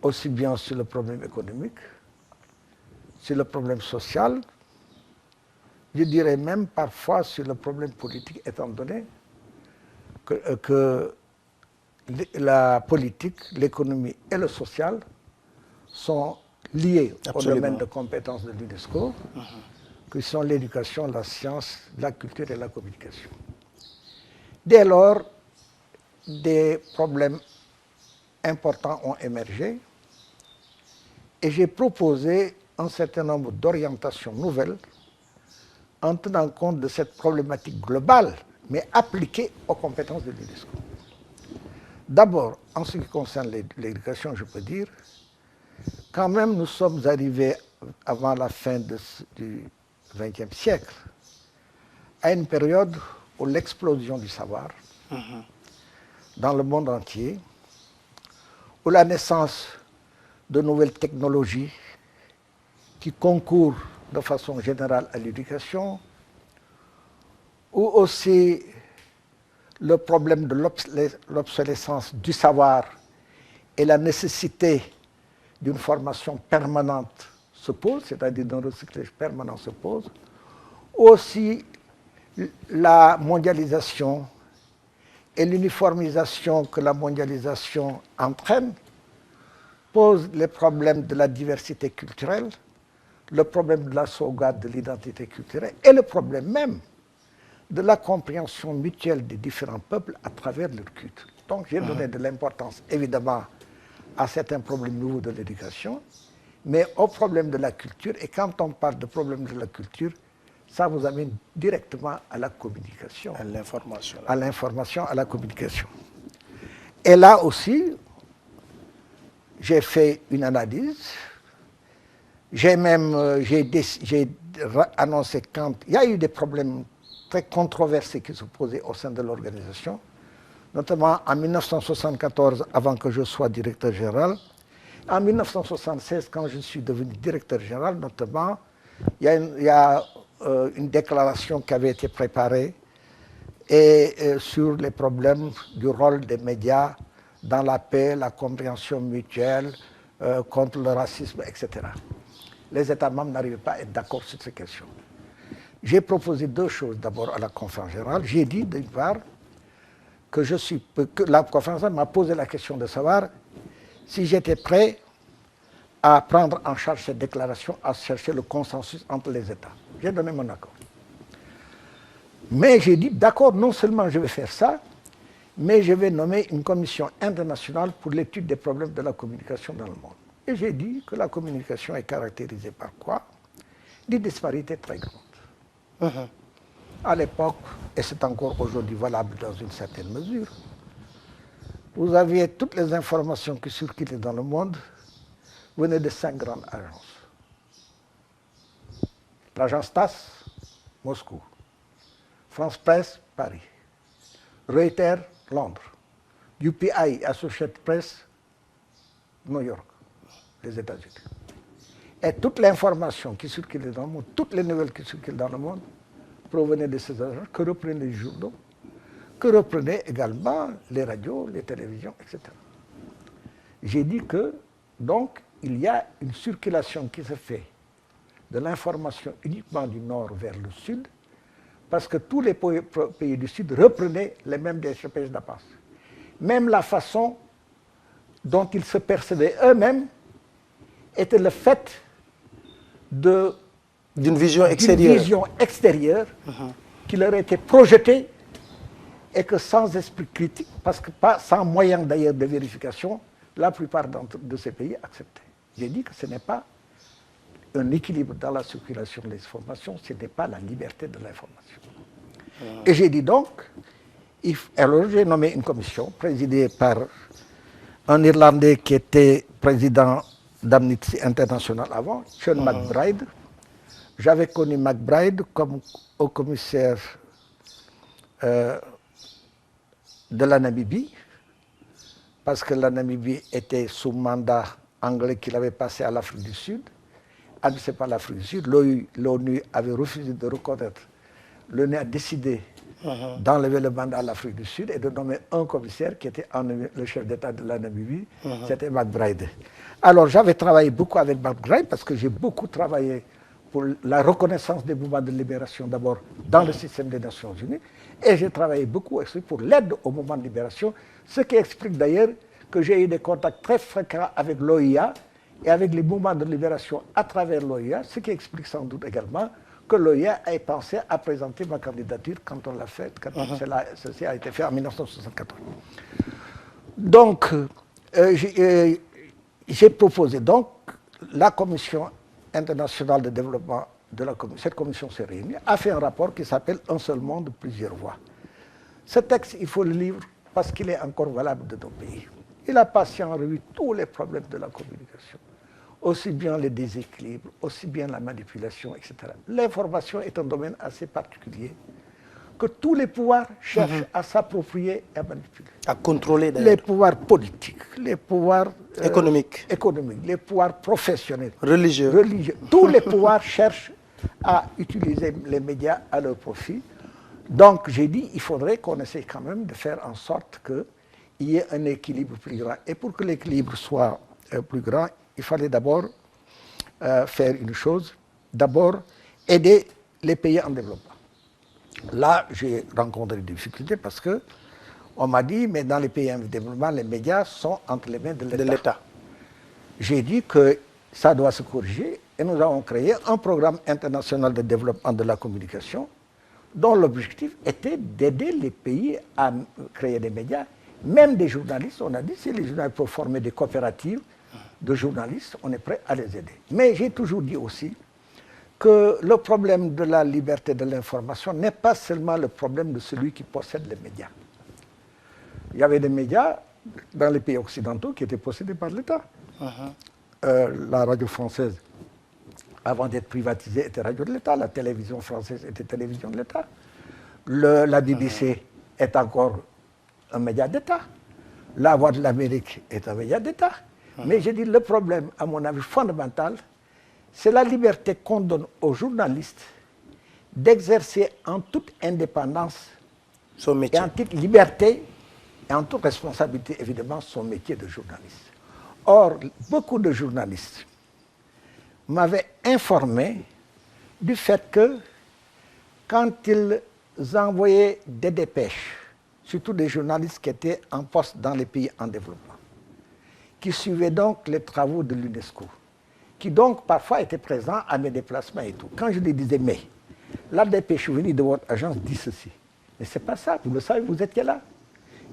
aussi bien sur le problème économique, sur le problème social, je dirais même parfois sur le problème politique, étant donné que la politique, l'économie et le social sont liés au domaine de compétences de l'UNESCO, qui sont l'éducation, la science, la culture et la communication. Dès lors, des problèmes importants ont émergé et j'ai proposé un certain nombre d'orientations nouvelles en tenant compte de cette problématique globale, mais appliquée aux compétences de l'UNESCO. D'abord, en ce qui concerne l'éducation, je peux dire, quand même nous sommes arrivés avant la fin du XXe siècle à une période où l'explosion du savoir dans le monde entier, où la naissance de nouvelles technologies qui concourent de façon générale à l'éducation, où aussi le problème de l'obsolescence du savoir et la nécessité d'une formation permanente se pose, c'est-à-dire d'un recyclage permanent se pose, aussi la mondialisation et l'uniformisation que la mondialisation entraîne pose les problèmes de la diversité culturelle, le problème de la sauvegarde de l'identité culturelle et le problème même de la compréhension mutuelle des différents peuples à travers leur culte. Donc j'ai donné de l'importance évidemment à certains problèmes nouveaux de l'éducation, mais au problème de la culture, et quand on parle de problème de la culture, ça vous amène directement à la communication. À l'information. À l'information, à la communication. Et là aussi, j'ai fait une analyse. J'ai annoncé quand il y a eu des problèmes très controversés qui se posaient au sein de l'organisation, notamment en 1974, avant que je sois directeur général. En 1976, quand je suis devenu directeur général, notamment, il y a une déclaration qui avait été préparée sur les problèmes du rôle des médias dans la paix, la compréhension mutuelle, contre le racisme, etc. Les États membres n'arrivaient pas à être d'accord sur ces questions. J'ai proposé deux choses d'abord à la conférence générale. J'ai dit, d'une part, que la conférence générale m'a posé la question de savoir si j'étais prêt à prendre en charge cette déclaration, à chercher le consensus entre les États. J'ai donné mon accord. Mais j'ai dit, d'accord, non seulement je vais faire ça, mais je vais nommer une commission internationale pour l'étude des problèmes de la communication dans le monde. Et j'ai dit que la communication est caractérisée par quoi? Des disparités très grandes. À l'époque, et c'est encore aujourd'hui valable dans une certaine mesure, vous aviez toutes les informations qui circulaient dans le monde venaient de 5 grandes agences. L'agence TASS, Moscou. France Presse, Paris. Reuters, Londres. UPI, Associated Press, New York, les États-Unis. Et toute l'information qui circulait dans le monde, toutes les nouvelles qui circulent dans le monde, provenaient de ces agences, que reprenaient les journaux, que reprenaient également les radios, les télévisions, etc. J'ai dit que, donc, il y a une circulation qui se fait de l'information uniquement du nord vers le sud, parce que tous les pays du sud reprenaient les mêmes DCPS d'APAS. Même la façon dont ils se percevaient eux-mêmes était le fait d'une vision extérieure, qui leur était projetée, et que sans esprit critique, parce que pas sans moyen d'ailleurs de vérification, la plupart de ces pays acceptaient. J'ai dit que ce n'est pas un équilibre dans la circulation des informations, ce n'est pas la liberté de l'information. Et j'ai dit donc, alors j'ai nommé une commission présidée par un Irlandais qui était président d'Amnesty International avant, Sean McBride. J'avais connu McBride comme haut commissaire de la Namibie, parce que la Namibie était sous mandat anglais qu'il avait passé à l'Afrique du Sud. Ah, ce n'est pas l'Afrique du Sud, l'ONU avait refusé de reconnaître. L'ONU a décidé d'enlever le mandat à l'Afrique du Sud et de nommer un commissaire qui était le chef d'État de la Namibie, c'était McBride. Alors j'avais travaillé beaucoup avec McBride parce que j'ai beaucoup travaillé pour la reconnaissance des mouvements de libération d'abord dans le système des Nations Unies, et j'ai travaillé beaucoup aussi pour l'aide au mouvement de libération, ce qui explique d'ailleurs que j'ai eu des contacts très fréquents avec l'OIA et avec les mouvements de libération à travers l'OIA, ce qui explique sans doute également que l'OIA ait pensé à présenter ma candidature quand on l'a fait, quand ceci a été fait en 1974. Donc, j'ai proposé donc la Commission internationale de développement cette commission s'est réunie, a fait un rapport qui s'appelle « Un seul monde, plusieurs voies ». Ce texte, il faut le lire parce qu'il est encore valable de nos pays. Il a passé en revue tous les problèmes de la communication, aussi bien les déséquilibres, aussi bien la manipulation, etc. L'information est un domaine assez particulier que tous les pouvoirs cherchent à s'approprier et à manipuler. À contrôler d'ailleurs. Les pouvoirs politiques, les pouvoirs économiques, les pouvoirs professionnels, religieux. Tous les pouvoirs cherchent à utiliser les médias à leur profit. Donc j'ai dit il faudrait qu'on essaie quand même de faire en sorte qu'il y ait un équilibre plus grand. Et pour que l'équilibre soit plus grand, il fallait d'abord faire une chose, d'abord aider les pays en développement. Là, j'ai rencontré des difficultés parce qu'on m'a dit, mais dans les pays en développement, les médias sont entre les mains de l'État. J'ai dit que ça doit se corriger et nous avons créé un programme international de développement de la communication dont l'objectif était d'aider les pays à créer des médias, même des journalistes. On a dit, si les journalistes peuvent former des coopératives de journalistes, on est prêt à les aider. Mais j'ai toujours dit aussi que le problème de la liberté de l'information n'est pas seulement le problème de celui qui possède les médias. Il y avait des médias dans les pays occidentaux qui étaient possédés par l'État. La radio française, avant d'être privatisée, était radio de l'État. La télévision française était télévision de l'État. La BBC est encore un média d'État. La Voix de l'Amérique est un média d'État. Mais j'ai dit, le problème, à mon avis, fondamental, c'est la liberté qu'on donne aux journalistes d'exercer en toute indépendance, son métier, et en toute liberté et en toute responsabilité, évidemment, son métier de journaliste. Or, beaucoup de journalistes m'avaient informé du fait que quand ils envoyaient des dépêches, surtout des journalistes qui étaient en poste dans les pays en développement, qui suivaient donc les travaux de l'UNESCO, qui donc parfois étaient présents à mes déplacements et tout. Quand je lui disais, mais la dépêche venue de votre agence dit ceci, mais ce n'est pas ça, vous le savez, vous étiez là.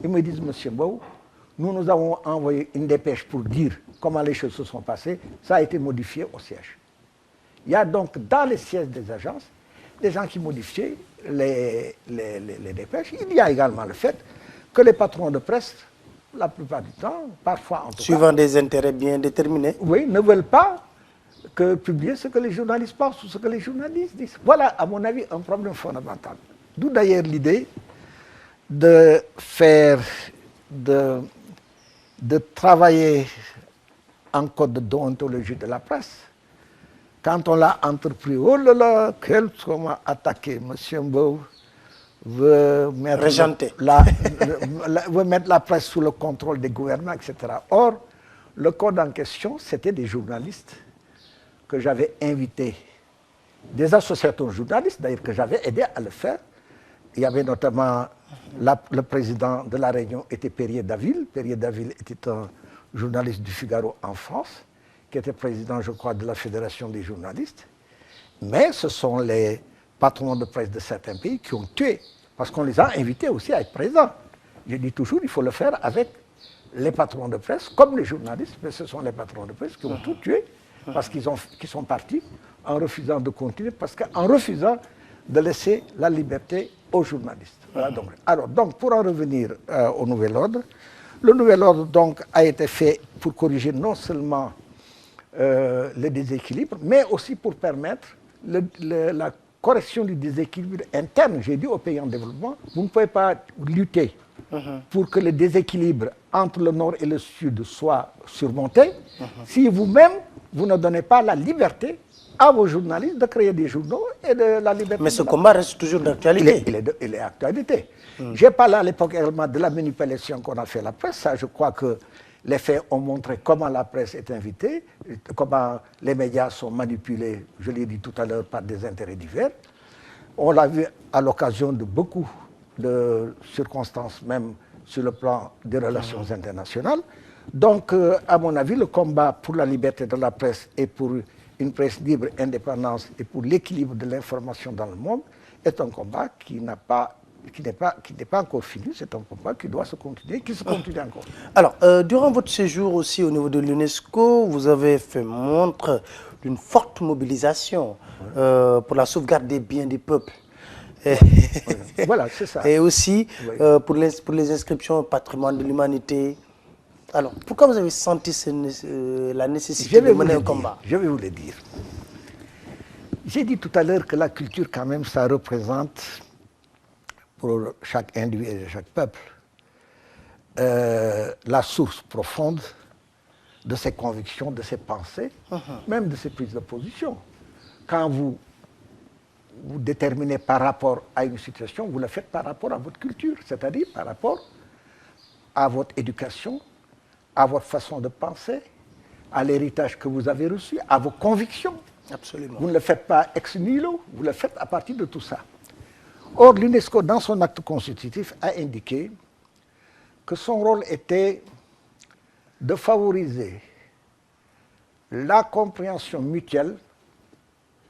Ils me disent, monsieur Mbow, nous avons envoyé une dépêche pour dire comment les choses se sont passées, ça a été modifié au siège. Il y a donc dans les sièges des agences des gens qui modifiaient les dépêches. Il y a également le fait que les patrons de presse, la plupart du temps, parfois en tout cas, suivant des intérêts bien déterminés, oui, ne veulent pas publier ce que les journalistes pensent ou ce que les journalistes disent. Voilà, à mon avis, un problème fondamental. D'où d'ailleurs l'idée de faire, de travailler en code de déontologie de la presse. Quand on l'a entrepris, oh là là, comment attaquer, M. Mbow veut mettre, veut mettre la presse sous le contrôle des gouvernements, etc. Or, Le code en question, c'était des journalistes que j'avais invités, des associations de journalistes d'ailleurs que j'avais aidé à le faire. Il y avait notamment le président de la Réunion était Perrier Daville. Perrier Daville était un journaliste du Figaro en France, qui était président, je crois, de la Fédération des journalistes. Mais ce sont les patrons de presse de certains pays qui ont tué, parce qu'on les a invités aussi à être présents. Je dis toujours, il faut le faire avec les patrons de presse, comme les journalistes, mais ce sont les patrons de presse qui ont tout tué, parce qu'ils sont partis en refusant de continuer, parce qu'en refusant de laisser la liberté aux journalistes. Voilà, donc, pour en revenir au nouvel ordre, le nouvel ordre donc, a été fait pour corriger non seulement le déséquilibre, mais aussi pour permettre la correction du déséquilibre interne. J'ai dit aux pays en développement, vous ne pouvez pas lutter pour que le déséquilibre entre le nord et le sud soit surmonté si vous-même, vous ne donnez pas la liberté à vos journalistes de créer des journaux et de la liberté. Mais ce combat reste toujours d'actualité. Il est d'actualité. J'ai parlé à l'époque également de la manipulation qu'on a fait à la presse. Ça, je crois que les faits ont montré comment la presse est invitée, comment les médias sont manipulés, je l'ai dit tout à l'heure, par des intérêts divers. On l'a vu à l'occasion de beaucoup de circonstances, même sur le plan des relations internationales. Donc, à mon avis, le combat pour la liberté de la presse et pour une presse libre, indépendance et pour l'équilibre de l'information dans le monde est un combat qui n'est pas encore fini, c'est un combat qui doit se continuer, qui se continue encore. Alors, durant votre séjour aussi au niveau de l'UNESCO, vous avez fait montre d'une forte mobilisation pour la sauvegarde des biens des peuples. Voilà, c'est ça. Et aussi pour les inscriptions au patrimoine de l'humanité. Alors, pourquoi vous avez senti la nécessité de mener un combat? Je vais vous le dire. J'ai dit tout à l'heure que la culture, quand même, ça représente, pour chaque individu et chaque peuple, la source profonde de ses convictions, de ses pensées, même de ses prises de position. Quand vous déterminez par rapport à une situation, vous le faites par rapport à votre culture, c'est-à-dire par rapport à votre éducation, à votre façon de penser, à l'héritage que vous avez reçu, à vos convictions. Absolument. Vous ne le faites pas ex nihilo, vous le faites à partir de tout ça. Or, l'UNESCO, dans son acte constitutif, a indiqué que son rôle était de favoriser la compréhension mutuelle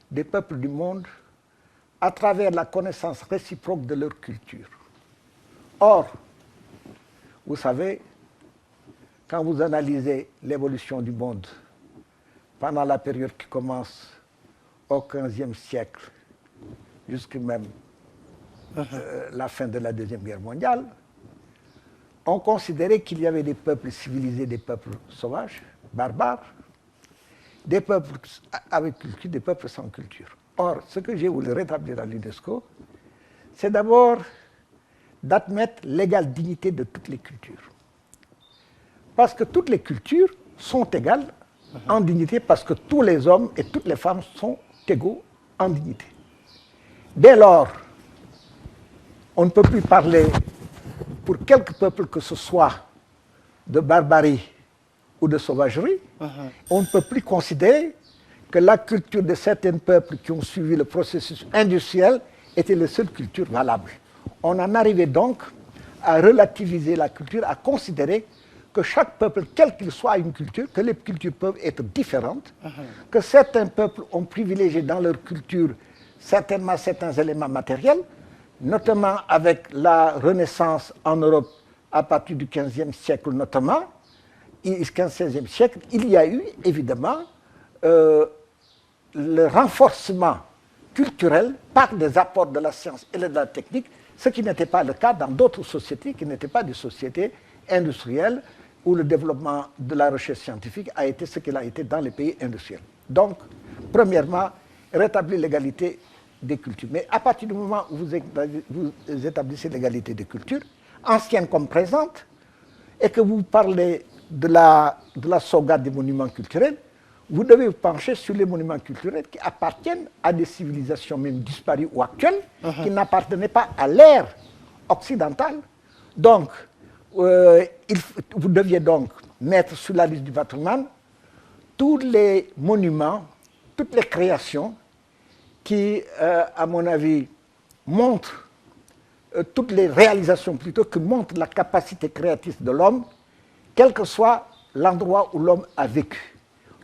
des peuples du monde à travers la connaissance réciproque de leur culture. Or, vous savez, quand vous analysez l'évolution du monde pendant la période qui commence au XVe siècle jusqu'à même la fin de la Deuxième Guerre mondiale, on considérait qu'il y avait des peuples civilisés, des peuples sauvages, barbares, des peuples avec culture, des peuples sans culture. Or, ce que j'ai voulu rétablir à l'UNESCO, c'est d'abord d'admettre l'égale dignité de toutes les cultures. Parce que toutes les cultures sont égales en dignité, parce que tous les hommes et toutes les femmes sont égaux en dignité. Dès lors, on ne peut plus parler pour quelque peuple que ce soit de barbarie ou de sauvagerie. On ne peut plus considérer que la culture de certains peuples qui ont suivi le processus industriel était la seule culture valable. On en arrivait donc à relativiser la culture, à considérer que chaque peuple, quel qu'il soit, a une culture, que les cultures peuvent être différentes, que certains peuples ont privilégié dans leur culture certainement certains éléments matériels, notamment avec la Renaissance en Europe à partir du XVe siècle notamment, XV-16e siècle, il y a eu évidemment le renforcement culturel par des apports de la science et de la technique, ce qui n'était pas le cas dans d'autres sociétés qui n'étaient pas des sociétés industrielles où le développement de la recherche scientifique a été ce qu'il a été dans les pays industriels. Donc, premièrement, rétablir l'égalité des cultures. Mais à partir du moment où vous établissez l'égalité des cultures, anciennes comme présentes, et que vous parlez de la sauvegarde des monuments culturels, vous devez vous pencher sur les monuments culturels qui appartiennent à des civilisations même disparues ou actuelles, qui n'appartenaient pas à l'ère occidentale. Donc, vous deviez donc mettre sur la liste du patrimoine tous les monuments, toutes les créations qui, à mon avis, montrent, toutes les réalisations plutôt, qui montrent la capacité créatrice de l'homme, quel que soit l'endroit où l'homme a vécu.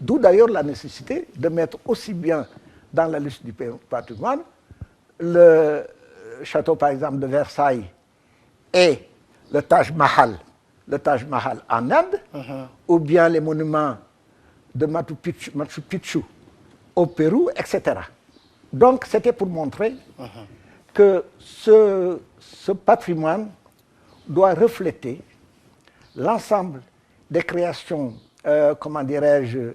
D'où d'ailleurs la nécessité de mettre aussi bien dans la liste du patrimoine le château, par exemple, de Versailles et le Taj Mahal en Inde, ou bien les monuments de Machu Picchu au Pérou, etc. Donc, c'était pour montrer que ce patrimoine doit refléter l'ensemble des créations, comment dirais-je,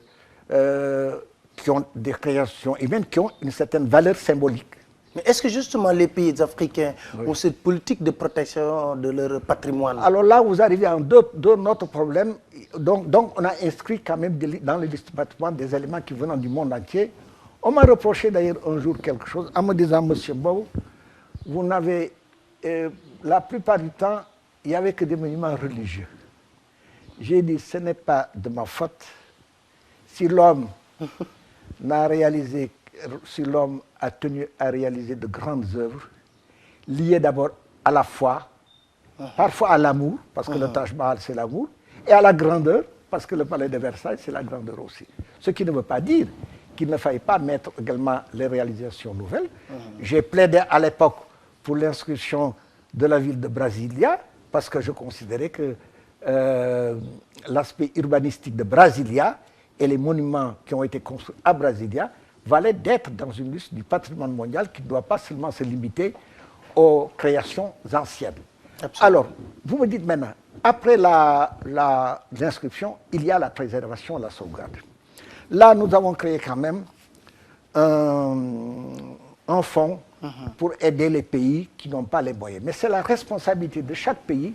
qui ont des créations humaines qui ont une certaine valeur symbolique. Mais est-ce que justement les pays africains ont cette politique de protection de leur patrimoine? Alors là, vous arrivez à deux autres problèmes. Donc, on a inscrit quand même dans le liste du patrimoine des éléments qui venaient du monde entier. On m'a reproché d'ailleurs un jour quelque chose en me disant, Monsieur Bow, vous n'avez, la plupart du temps, il n'y avait que des monuments religieux. J'ai dit, ce n'est pas de ma faute si l'homme n'a réalisé, si l'homme a tenu à réaliser de grandes œuvres, liées d'abord à la foi, parfois à l'amour, parce que le Taj Mahal c'est l'amour, et à la grandeur, parce que le palais de Versailles c'est la grandeur aussi. Ce qui ne veut pas dire qu'il ne faille pas mettre également les réalisations nouvelles. J'ai plaidé à l'époque pour l'inscription de la ville de Brasilia, parce que je considérais que l'aspect urbanistique de Brasilia et les monuments qui ont été construits à Brasilia valaient d'être dans une liste du patrimoine mondial qui ne doit pas seulement se limiter aux créations anciennes. Absolument. Alors, vous me dites maintenant, après l'inscription, il y a la préservation, la sauvegarde. Là, nous avons créé quand même un fonds pour aider les pays qui n'ont pas les moyens. Mais c'est la responsabilité de chaque pays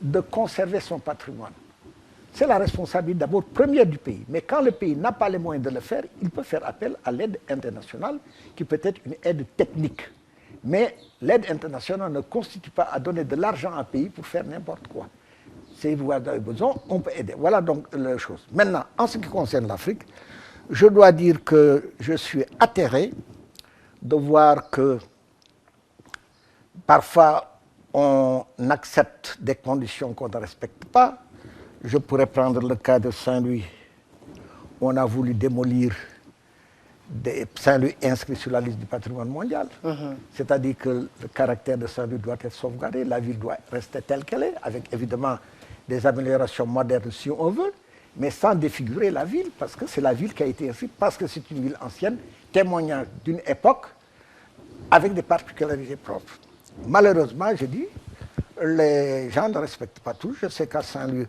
de conserver son patrimoine. C'est la responsabilité d'abord première du pays. Mais quand le pays n'a pas les moyens de le faire, il peut faire appel à l'aide internationale, qui peut être une aide technique. Mais l'aide internationale ne constitue pas à donner de l'argent à un pays pour faire n'importe quoi. Si vous avez besoin, on peut aider. Voilà donc la chose. Maintenant, en ce qui concerne l'Afrique, je dois dire que je suis atterré de voir que parfois on accepte des conditions qu'on ne respecte pas. Je pourrais prendre le cas de Saint-Louis. On a voulu démolir Saint-Louis inscrit sur la liste du patrimoine mondial. C'est-à-dire que le caractère de Saint-Louis doit être sauvegardé, la ville doit rester telle qu'elle est, avec évidemment des améliorations modernes si on veut, mais sans défigurer la ville, parce que c'est la ville qui a été inscrite, parce que c'est une ville ancienne, témoignant d'une époque avec des particularités propres. Malheureusement, je dis, les gens ne respectent pas tout. Je sais qu'à Saint-Louis,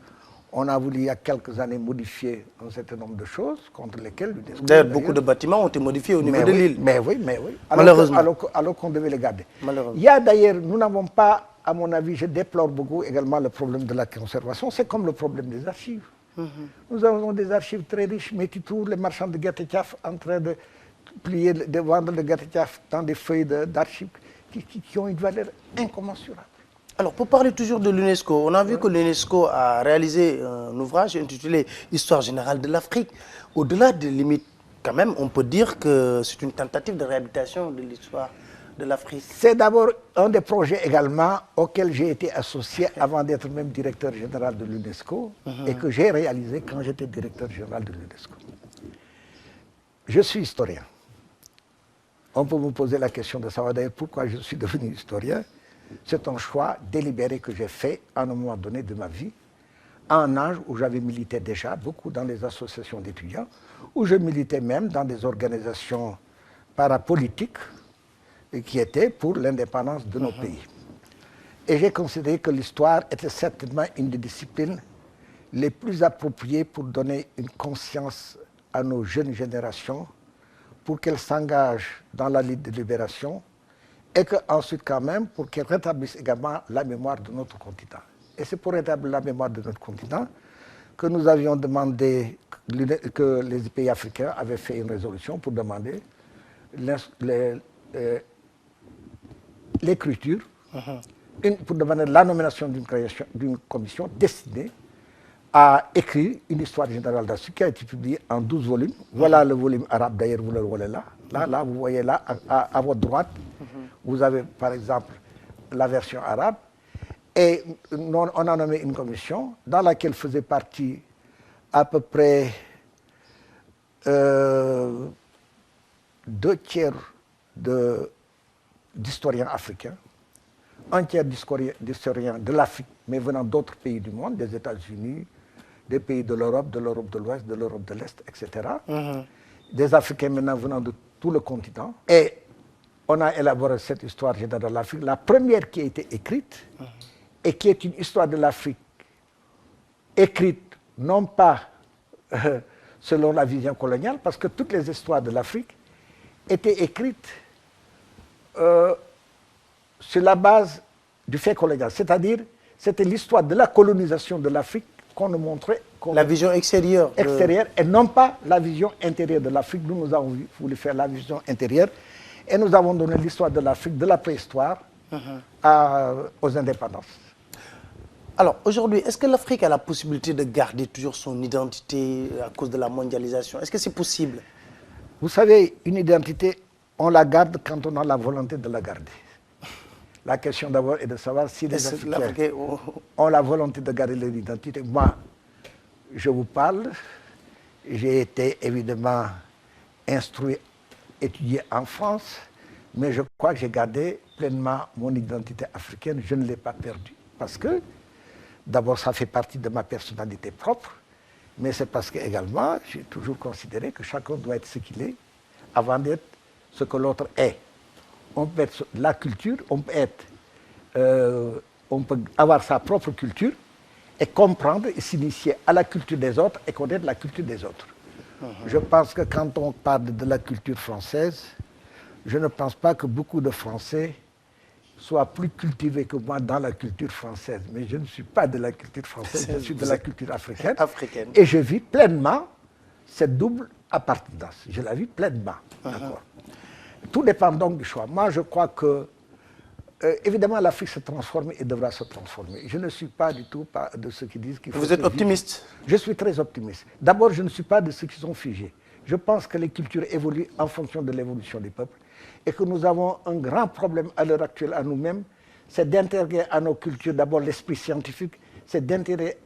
on a voulu il y a quelques années modifier un certain nombre de choses contre lesquelles l'UNESCO... D'ailleurs, beaucoup de bâtiments ont été modifiés au niveau de l'île. Mais oui. Malheureusement. Alors qu'on devait les garder. Il y a d'ailleurs, nous n'avons pas, à mon avis, je déplore beaucoup également le problème de la conservation. C'est comme le problème des archives. Nous avons des archives très riches, mais tu trouves les marchands de Gatetiaf en train de plier, de vendre le Gatetiaf dans des feuilles d'archives qui ont une valeur incommensurable. Alors, pour parler toujours de l'UNESCO, on a vu que l'UNESCO a réalisé un ouvrage intitulé « Histoire générale de l'Afrique ». Au-delà des limites, quand même, on peut dire que c'est une tentative de réhabilitation de l'histoire de l'Afrique. C'est d'abord un des projets également auxquels j'ai été associé avant d'être même directeur général de l'UNESCO et que j'ai réalisé quand j'étais directeur général de l'UNESCO. Je suis historien. On peut me poser la question de savoir d'ailleurs pourquoi je suis devenu historien. C'est un choix délibéré que j'ai fait à un moment donné de ma vie, à un âge où j'avais milité déjà beaucoup dans les associations d'étudiants, où je militais même dans des organisations parapolitiques qui étaient pour l'indépendance de nos pays. Et j'ai considéré que l'histoire était certainement une des disciplines les plus appropriées pour donner une conscience à nos jeunes générations, pour qu'elles s'engagent dans la lutte de libération, et qu'ensuite, quand même, pour qu'elles rétablissent également la mémoire de notre continent. Et c'est pour rétablir la mémoire de notre continent que nous avions demandé, que les pays africains avaient fait une résolution pour demander l'écriture, pour demander la nomination d'une commission destinée a écrit une histoire générale d'Afrique qui a été publiée en 12 volumes. Voilà le volume arabe, d'ailleurs, vous le voyez là. Là, vous voyez là, à votre droite, vous avez par exemple la version arabe. Et on a nommé une commission dans laquelle faisaient partie à peu près 2 tiers d'historiens africains, 1 tiers d'historiens de l'Afrique, mais venant d'autres pays du monde, des États-Unis, des pays de l'Europe de l'Ouest, de l'Europe de l'Est, etc. Des Africains maintenant venant de tout le continent. Et on a élaboré cette histoire générale de l'Afrique, la première qui a été écrite, et qui est une histoire de l'Afrique écrite non pas selon la vision coloniale, parce que toutes les histoires de l'Afrique étaient écrites sur la base du fait colonial, c'est-à-dire c'était l'histoire de la colonisation de l'Afrique qu'on nous montrait. La vision extérieure. Extérieure, et non pas la vision intérieure de l'Afrique. Nous avons voulu faire la vision intérieure, et nous avons donné l'histoire de l'Afrique, de la préhistoire, aux indépendances. Alors, aujourd'hui, est-ce que l'Afrique a la possibilité de garder toujours son identité à cause de la mondialisation? Est-ce que c'est possible? Vous savez, une identité, on la garde quand on a la volonté de la garder. La question d'abord est de savoir si les Africains ont la volonté de garder leur identité. Moi, je vous parle, j'ai été évidemment instruit, étudié en France, mais je crois que j'ai gardé pleinement mon identité africaine, je ne l'ai pas perdue. Parce que, d'abord, ça fait partie de ma personnalité propre, mais c'est parce que également, j'ai toujours considéré que chacun doit être ce qu'il est avant d'être ce que l'autre est. On peut être la culture, on peut avoir sa propre culture et comprendre et s'initier à la culture des autres et connaître la culture des autres. Je pense que quand on parle de la culture française, je ne pense pas que beaucoup de Français soient plus cultivés que moi dans la culture française. Mais je ne suis pas de la culture française, je suis de la culture africaine. Et je vis pleinement cette double appartenance. Je la vis pleinement. Tout dépend donc du choix. Moi, je crois que, évidemment, l'Afrique se transforme et devra se transformer. Je ne suis pas du tout de ceux qui disent qu'il faut... Vous êtes optimiste? Je suis très optimiste. D'abord, je ne suis pas de ceux qui sont figés. Je pense que les cultures évoluent en fonction de l'évolution des peuples et que nous avons un grand problème à l'heure actuelle à nous-mêmes, c'est d'intégrer à nos cultures d'abord l'esprit scientifique, c'est d'intégrer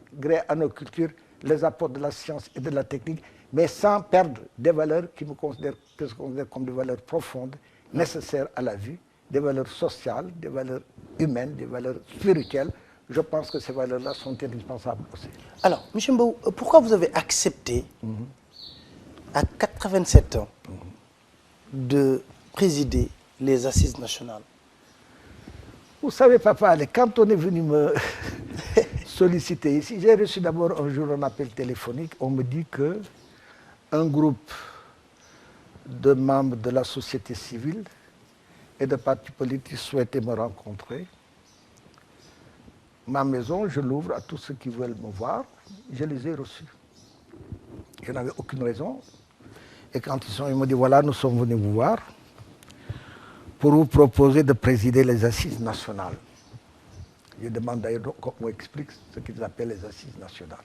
à nos cultures les apports de la science et de la technique, mais sans perdre des valeurs que je considère comme des valeurs profondes, nécessaires à la vie, des valeurs sociales, des valeurs humaines, des valeurs spirituelles. Je pense que ces valeurs-là sont indispensables aussi. Alors, M. Mbou, pourquoi vous avez accepté, à 87 ans, de présider les Assises nationales? Vous savez, Papa, quand on est venu me solliciter ici, j'ai reçu d'abord un jour un appel téléphonique. On me dit qu'un groupe de membres de la société civile et de partis politiques souhaitaient me rencontrer. Ma maison, je l'ouvre à tous ceux qui veulent me voir. Je les ai reçus. Je n'avais aucune raison. Et quand ils m'ont dit, voilà, nous sommes venus vous voir pour vous proposer de présider les Assises nationales. Je demande d'ailleurs qu'on m'explique ce qu'ils appellent les Assises nationales.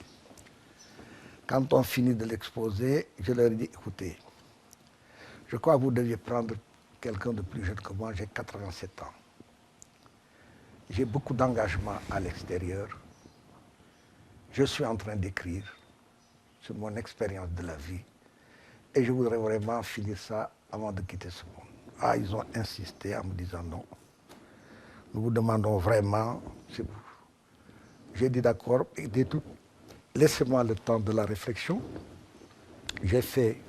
Quand on finit de l'exposer, je leur ai dit, écoutez, je crois que vous deviez prendre quelqu'un de plus jeune que moi, j'ai 87 ans. J'ai beaucoup d'engagement à l'extérieur. Je suis en train d'écrire sur mon expérience de la vie et je voudrais vraiment finir ça avant de quitter ce monde. Ah, ils ont insisté en me disant non. Nous vous demandons vraiment, c'est vous. J'ai dit d'accord, laissez-moi le temps de la réflexion. J'ai fait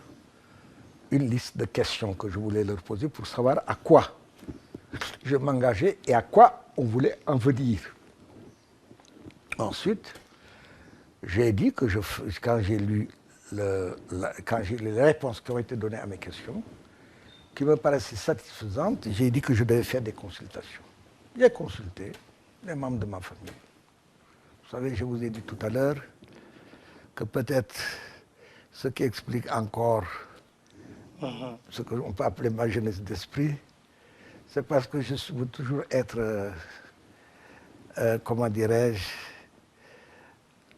une liste de questions que je voulais leur poser pour savoir à quoi je m'engageais et à quoi on voulait en venir. Ensuite, j'ai dit que quand j'ai lu les réponses qui ont été données à mes questions, qui me paraissaient satisfaisantes, j'ai dit que je devais faire des consultations. J'ai consulté les membres de ma famille. Vous savez, je vous ai dit tout à l'heure que peut-être ce qui explique encore ce qu'on peut appeler ma jeunesse d'esprit, c'est parce que je veux toujours être, comment dirais-je,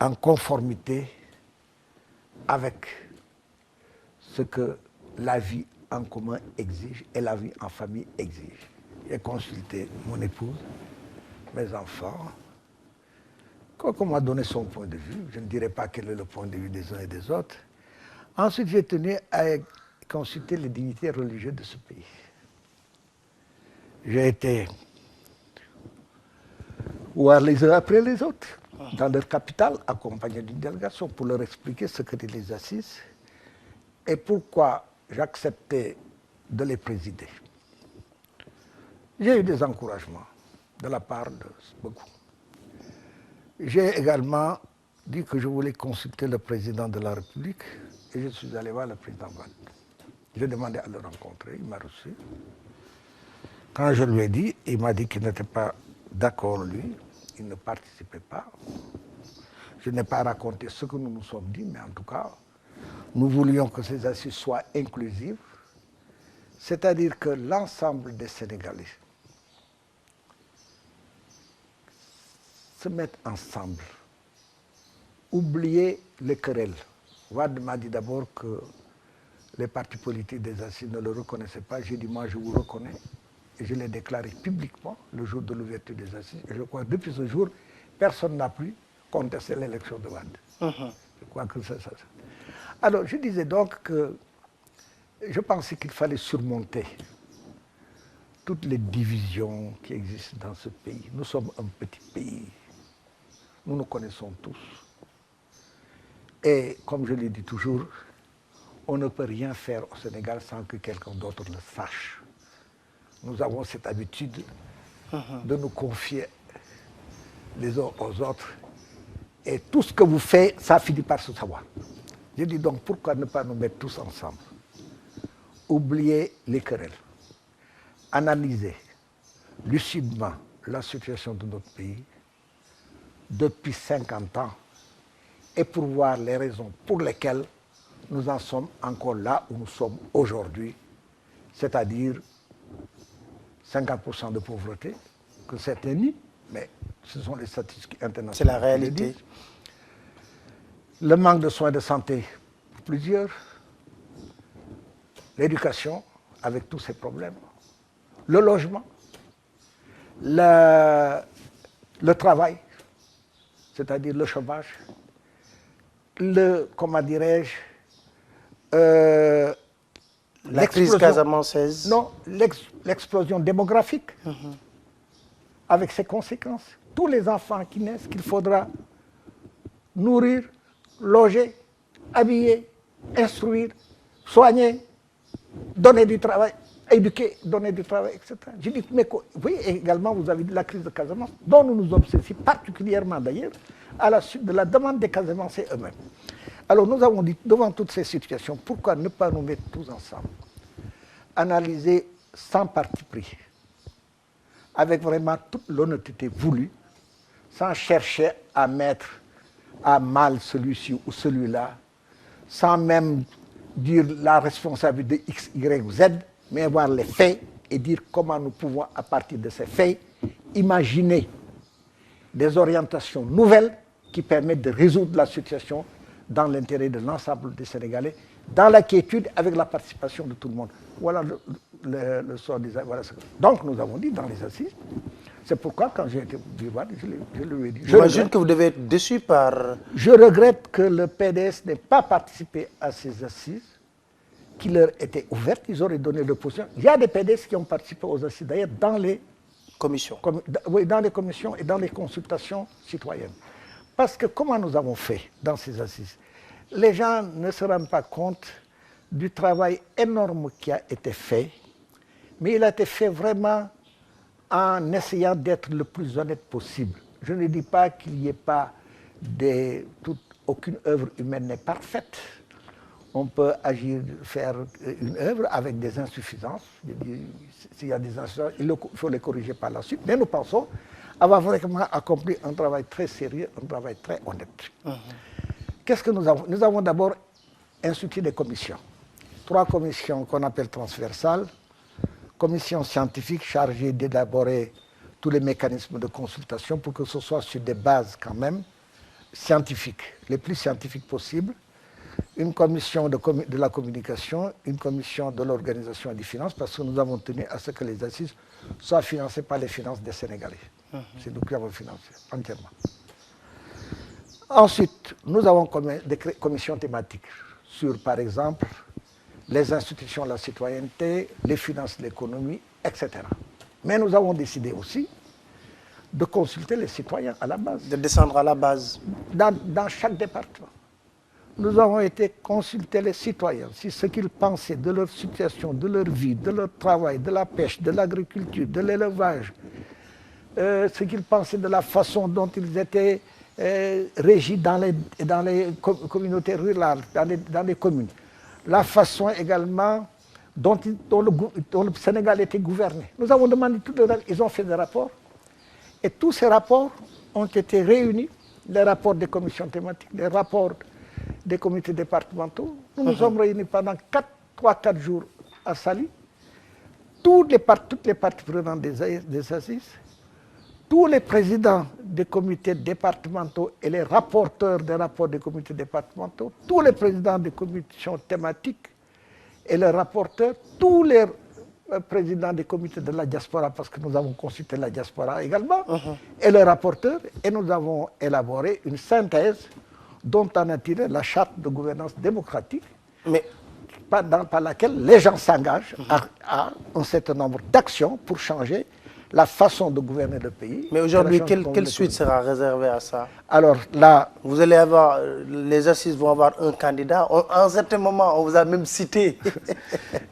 en conformité avec ce que la vie en commun exige et la vie en famille exige. J'ai consulté mon épouse, mes enfants. Quand on m'a donné son point de vue, je ne dirais pas quel est le point de vue des uns et des autres. Ensuite, j'ai tenu à consulter les dignitaires religieux de ce pays. J'ai été voir les uns après les autres, dans leur capitale, accompagné d'une délégation, pour leur expliquer ce que étaient les assises et pourquoi j'acceptais de les présider. J'ai eu des encouragements de la part de beaucoup. J'ai également dit que je voulais consulter le président de la République et je suis allé voir le président Wade. J'ai demandé à le rencontrer, il m'a reçu. Quand je lui ai dit, il m'a dit qu'il n'était pas d'accord, lui, il ne participait pas. Je n'ai pas raconté ce que nous nous sommes dit, mais en tout cas, nous voulions que ces assises soient inclusives, c'est-à-dire que l'ensemble des Sénégalais se mettent ensemble, oublier les querelles. Wade m'a dit d'abord que les partis politiques des assises ne le reconnaissaient pas. J'ai dit, moi, je vous reconnais. Et je l'ai déclaré publiquement le jour de l'ouverture des assises. Et je crois que depuis ce jour, personne n'a pu contester l'élection de Wade. Je crois que c'est ça. Alors, je disais donc que je pensais qu'il fallait surmonter toutes les divisions qui existent dans ce pays. Nous sommes un petit pays. Nous nous connaissons tous. Et comme je le dis toujours, on ne peut rien faire au Sénégal sans que quelqu'un d'autre le sache. Nous avons cette habitude de nous confier les uns aux autres. Et tout ce que vous faites, ça finit par se savoir. Je dis donc, pourquoi ne pas nous mettre tous ensemble? Oublier les querelles. Analyser lucidement la situation de notre pays depuis 50 ans et pour voir les raisons pour lesquelles nous en sommes encore là où nous sommes aujourd'hui, c'est-à-dire 50% de pauvreté, que certains nient, mais ce sont les statistiques internationales. C'est la réalité. Le manque de soins de santé pour plusieurs, l'éducation avec tous ses problèmes, le logement, le travail, c'est-à-dire le chômage, comment dirais-je, la crise casamançaise. Non, l'explosion démographique, avec ses conséquences. Tous les enfants qui naissent, qu'il faudra nourrir, loger, habiller, instruire, soigner, donner du travail, éduquer, donner du travail, etc. Je dis, mais oui, également, vous avez dit la crise de Casamance, dont nous nous obsédons particulièrement d'ailleurs, à la suite de la demande des Casamancés eux-mêmes. Alors nous avons dit, devant toutes ces situations, pourquoi ne pas nous mettre tous ensemble, analyser sans parti pris, avec vraiment toute l'honnêteté voulue, sans chercher à mettre à mal celui-ci ou celui-là, sans même dire la responsabilité de X, Y ou Z, mais voir les faits et dire comment nous pouvons, à partir de ces faits, imaginer des orientations nouvelles qui permettent de résoudre la situation dans l'intérêt de l'ensemble des Sénégalais, dans la quiétude, avec la participation de tout le monde. Voilà le sort des... Voilà ce que... Donc nous avons dit dans les assises, c'est pourquoi quand j'ai été voir, je lui ai dit... J'imagine que vous devez être déçu par... Je regrette que le PDS n'ait pas participé à ces assises, qui leur étaient ouvertes, ils auraient donné l'opposition. Il y a des PDS qui ont participé aux assises, d'ailleurs, dans les commissions. Oui, dans les commissions et dans les consultations citoyennes. Parce que comment nous avons fait dans ces assises? Les gens ne se rendent pas compte du travail énorme qui a été fait, mais il a été fait vraiment en essayant d'être le plus honnête possible. Je ne dis pas qu'il n'y ait pas aucune œuvre humaine n'est parfaite. On peut agir, faire une œuvre avec des insuffisances. S'il y a des insuffisances, il faut les corriger par la suite. Mais nous pensons avoir vraiment accompli un travail très sérieux, un travail très honnête. Qu'est-ce que nous avons? Nous avons d'abord institué des commissions. 3 commissions qu'on appelle transversales. Commission scientifique chargée d'élaborer tous les mécanismes de consultation pour que ce soit sur des bases quand même scientifiques, les plus scientifiques possibles, une commission de la communication, une commission de l'organisation et des finances, parce que nous avons tenu à ce que les assises soient financées par les finances des Sénégalais. C'est nous qui avons financé entièrement. Ensuite, nous avons des commissions thématiques sur, par exemple, les institutions de la citoyenneté, les finances de l'économie, etc. Mais nous avons décidé aussi de consulter les citoyens à la base. De descendre à la base. Dans chaque département. Nous avons été consulter les citoyens sur ce qu'ils pensaient de leur situation, de leur vie, de leur travail, de la pêche, de l'agriculture, de l'élevage, ce qu'ils pensaient de la façon dont ils étaient régis dans les communautés rurales, dans les communes. La façon également dont le Sénégal était gouverné. Nous avons demandé tout le reste, ils ont fait des rapports. Et tous ces rapports ont été réunis, les rapports des commissions thématiques, les rapports des comités départementaux. Nous nous sommes réunis pendant 3-4 jours à Saly. Toutes les parties prenantes des assises, tous les présidents des comités départementaux et les rapporteurs des rapports des comités départementaux, tous les présidents des commissions thématiques et les rapporteurs, tous les présidents des comités de la diaspora, parce que nous avons consulté la diaspora également, et les rapporteurs, et nous avons élaboré une synthèse dont on a tiré la charte de gouvernance démocratique, mais par laquelle les gens s'engagent à un certain nombre d'actions pour changer la façon de gouverner le pays. Mais aujourd'hui, quelle suite sera réservée à ça? Alors là... Vous allez avoir, les assises vont avoir un candidat. À un certain moment, on vous a même cité.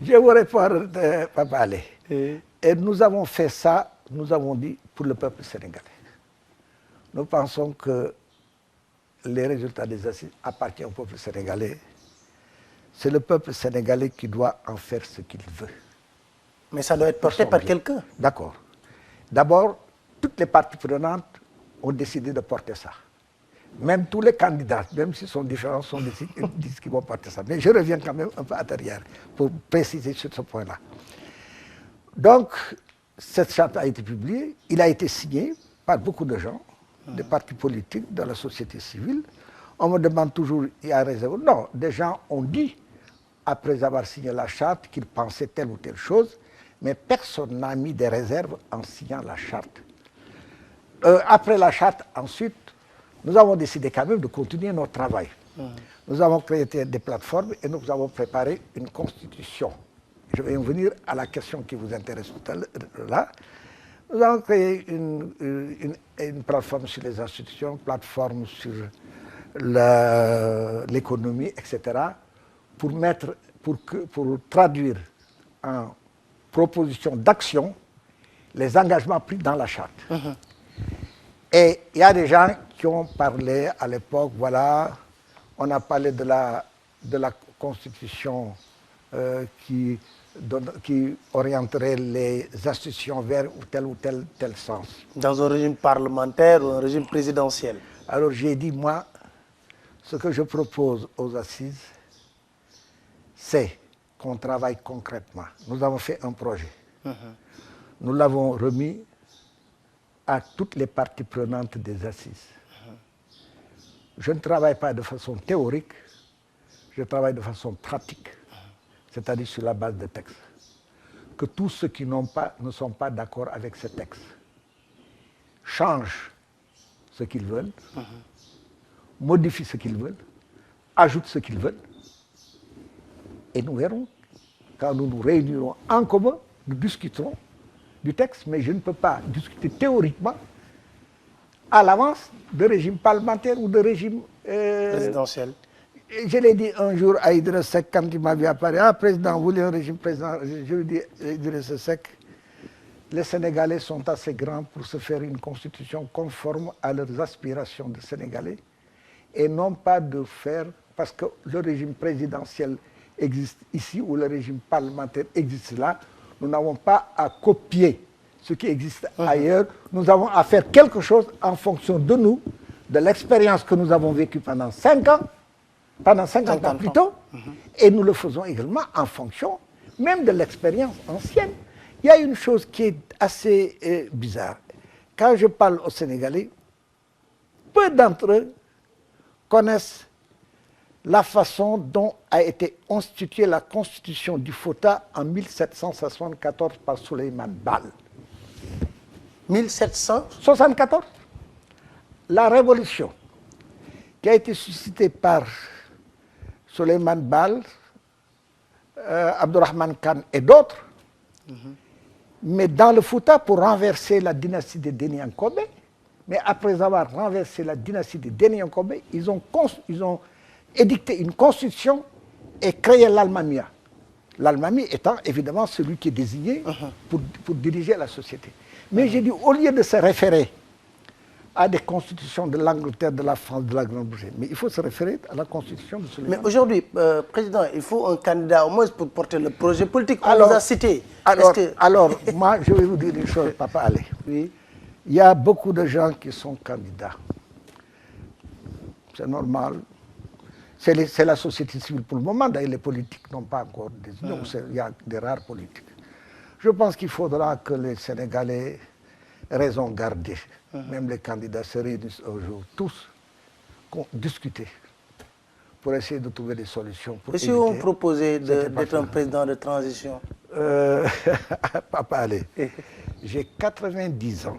Je vous réponds, Papa Allé. Et nous avons fait ça, nous avons dit, pour le peuple sénégalais. Nous pensons que les résultats des assises appartiennent au peuple sénégalais. C'est le peuple sénégalais qui doit en faire ce qu'il veut. Mais ça doit être porté par quelqu'un. D'accord. D'abord, toutes les parties prenantes ont décidé de porter ça. Même tous les candidats, même s'ils sont différents, disent qu'ils vont porter ça. Mais je reviens quand même un peu à l'arrière pour préciser sur ce point-là. Donc, cette charte a été publiée, il a été signé par beaucoup de gens, des partis politiques, de la société civile. On me demande toujours, il y a réserve. Non, des gens ont dit, après avoir signé la charte, qu'ils pensaient telle ou telle chose, mais personne n'a mis des réserves en signant la charte. Après la charte, ensuite, nous avons décidé quand même de continuer notre travail. Nous avons créé des plateformes et nous avons préparé une constitution. Je vais en venir à la question qui vous intéresse tout à l'heure là. Nous avons créé une plateforme sur les institutions, une plateforme sur l'économie, etc., pour traduire en proposition d'action les engagements pris dans la charte. Et il y a des gens qui ont parlé à l'époque, voilà, on a parlé de la constitution qui orienterait les institutions vers tel sens. Dans un régime parlementaire ou un régime présidentiel. Alors j'ai dit, moi, ce que je propose aux assises, c'est qu'on travaille concrètement. Nous avons fait un projet. Nous l'avons remis à toutes les parties prenantes des assises. Je ne travaille pas de façon théorique, je travaille de façon pratique, c'est-à-dire sur la base de textes. Que tous ceux qui ne sont pas d'accord avec ce texte changent ce qu'ils veulent, modifient ce qu'ils veulent, ajoutent ce qu'ils veulent, et nous verrons, quand nous nous réunirons en commun, nous discuterons du texte, mais je ne peux pas discuter théoriquement à l'avance de régime parlementaire ou de régime présidentiel. Je l'ai dit un jour à Idriss Seck quand il m'avait apparu, ah président, vous voulez un régime présidentiel? Je lui ai dit, Idriss Seck, les Sénégalais sont assez grands pour se faire une constitution conforme à leurs aspirations de Sénégalais et non pas de faire, parce que le régime présidentiel existe ici ou le régime parlementaire existe là, nous n'avons pas à copier ce qui existe ailleurs, nous avons à faire quelque chose en fonction de nous, de l'expérience que nous avons vécue pendant 5 ans, pendant 50 ans plutôt, et nous le faisons également en fonction même de l'expérience ancienne. Il y a une chose qui est assez bizarre. Quand je parle aux Sénégalais, peu d'entre eux connaissent la façon dont a été instituée la constitution du Fouta en 1774 par Souleymane Baal. 1774. La révolution qui a été suscitée par Souleymane Baal, Abdourahmane Khan et d'autres, mais dans le Fouta pour renverser la dynastie de Deniankobe. Mais après avoir renversé la dynastie de Deniankobe, ils ont édicté une constitution et créé l'Almamia. L'Almami étant évidemment celui qui est désigné pour diriger la société. Mais j'ai dit, au lieu de se référer à des constitutions de l'Angleterre, de la France, de la Grande-Bretagne, mais il faut se référer à la constitution de Souleymane. Mais aujourd'hui, Président, il faut un candidat au moins pour porter le projet politique. On vous a cité. Alors, moi, je vais vous dire une chose, Papa Allé. Oui. Il y a beaucoup de gens qui sont candidats. C'est normal. C'est la société civile pour le moment. D'ailleurs, les politiques n'ont pas encore désigné. Il y a des rares politiques. Je pense qu'il faudra que les Sénégalais raison gardée, même les candidats se réunissent aujourd'hui, tous, discuter pour essayer de trouver des solutions. Et si on proposait d'être un président de transition? Papa, allez, j'ai 90 ans.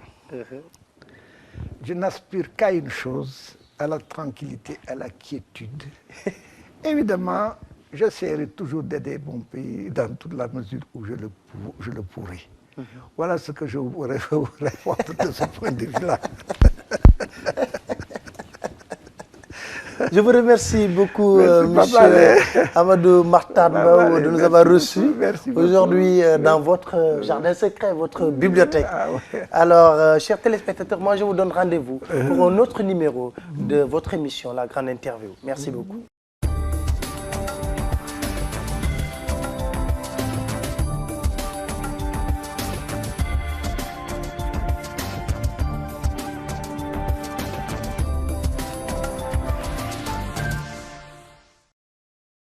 Je n'aspire qu'à une chose, à la tranquillité, à la quiétude. Évidemment, j'essaierai toujours d'aider mon pays dans toute la mesure où je le pourrai. Voilà ce que je voudrais répondre de ce point de vue-là. Je vous remercie beaucoup, monsieur Amadou Mahtar Mbow, de nous avoir reçus aujourd'hui dans votre jardin secret, votre bibliothèque. Alors, chers téléspectateurs, moi je vous donne rendez-vous pour un autre numéro de votre émission, La Grande Interview. Merci beaucoup.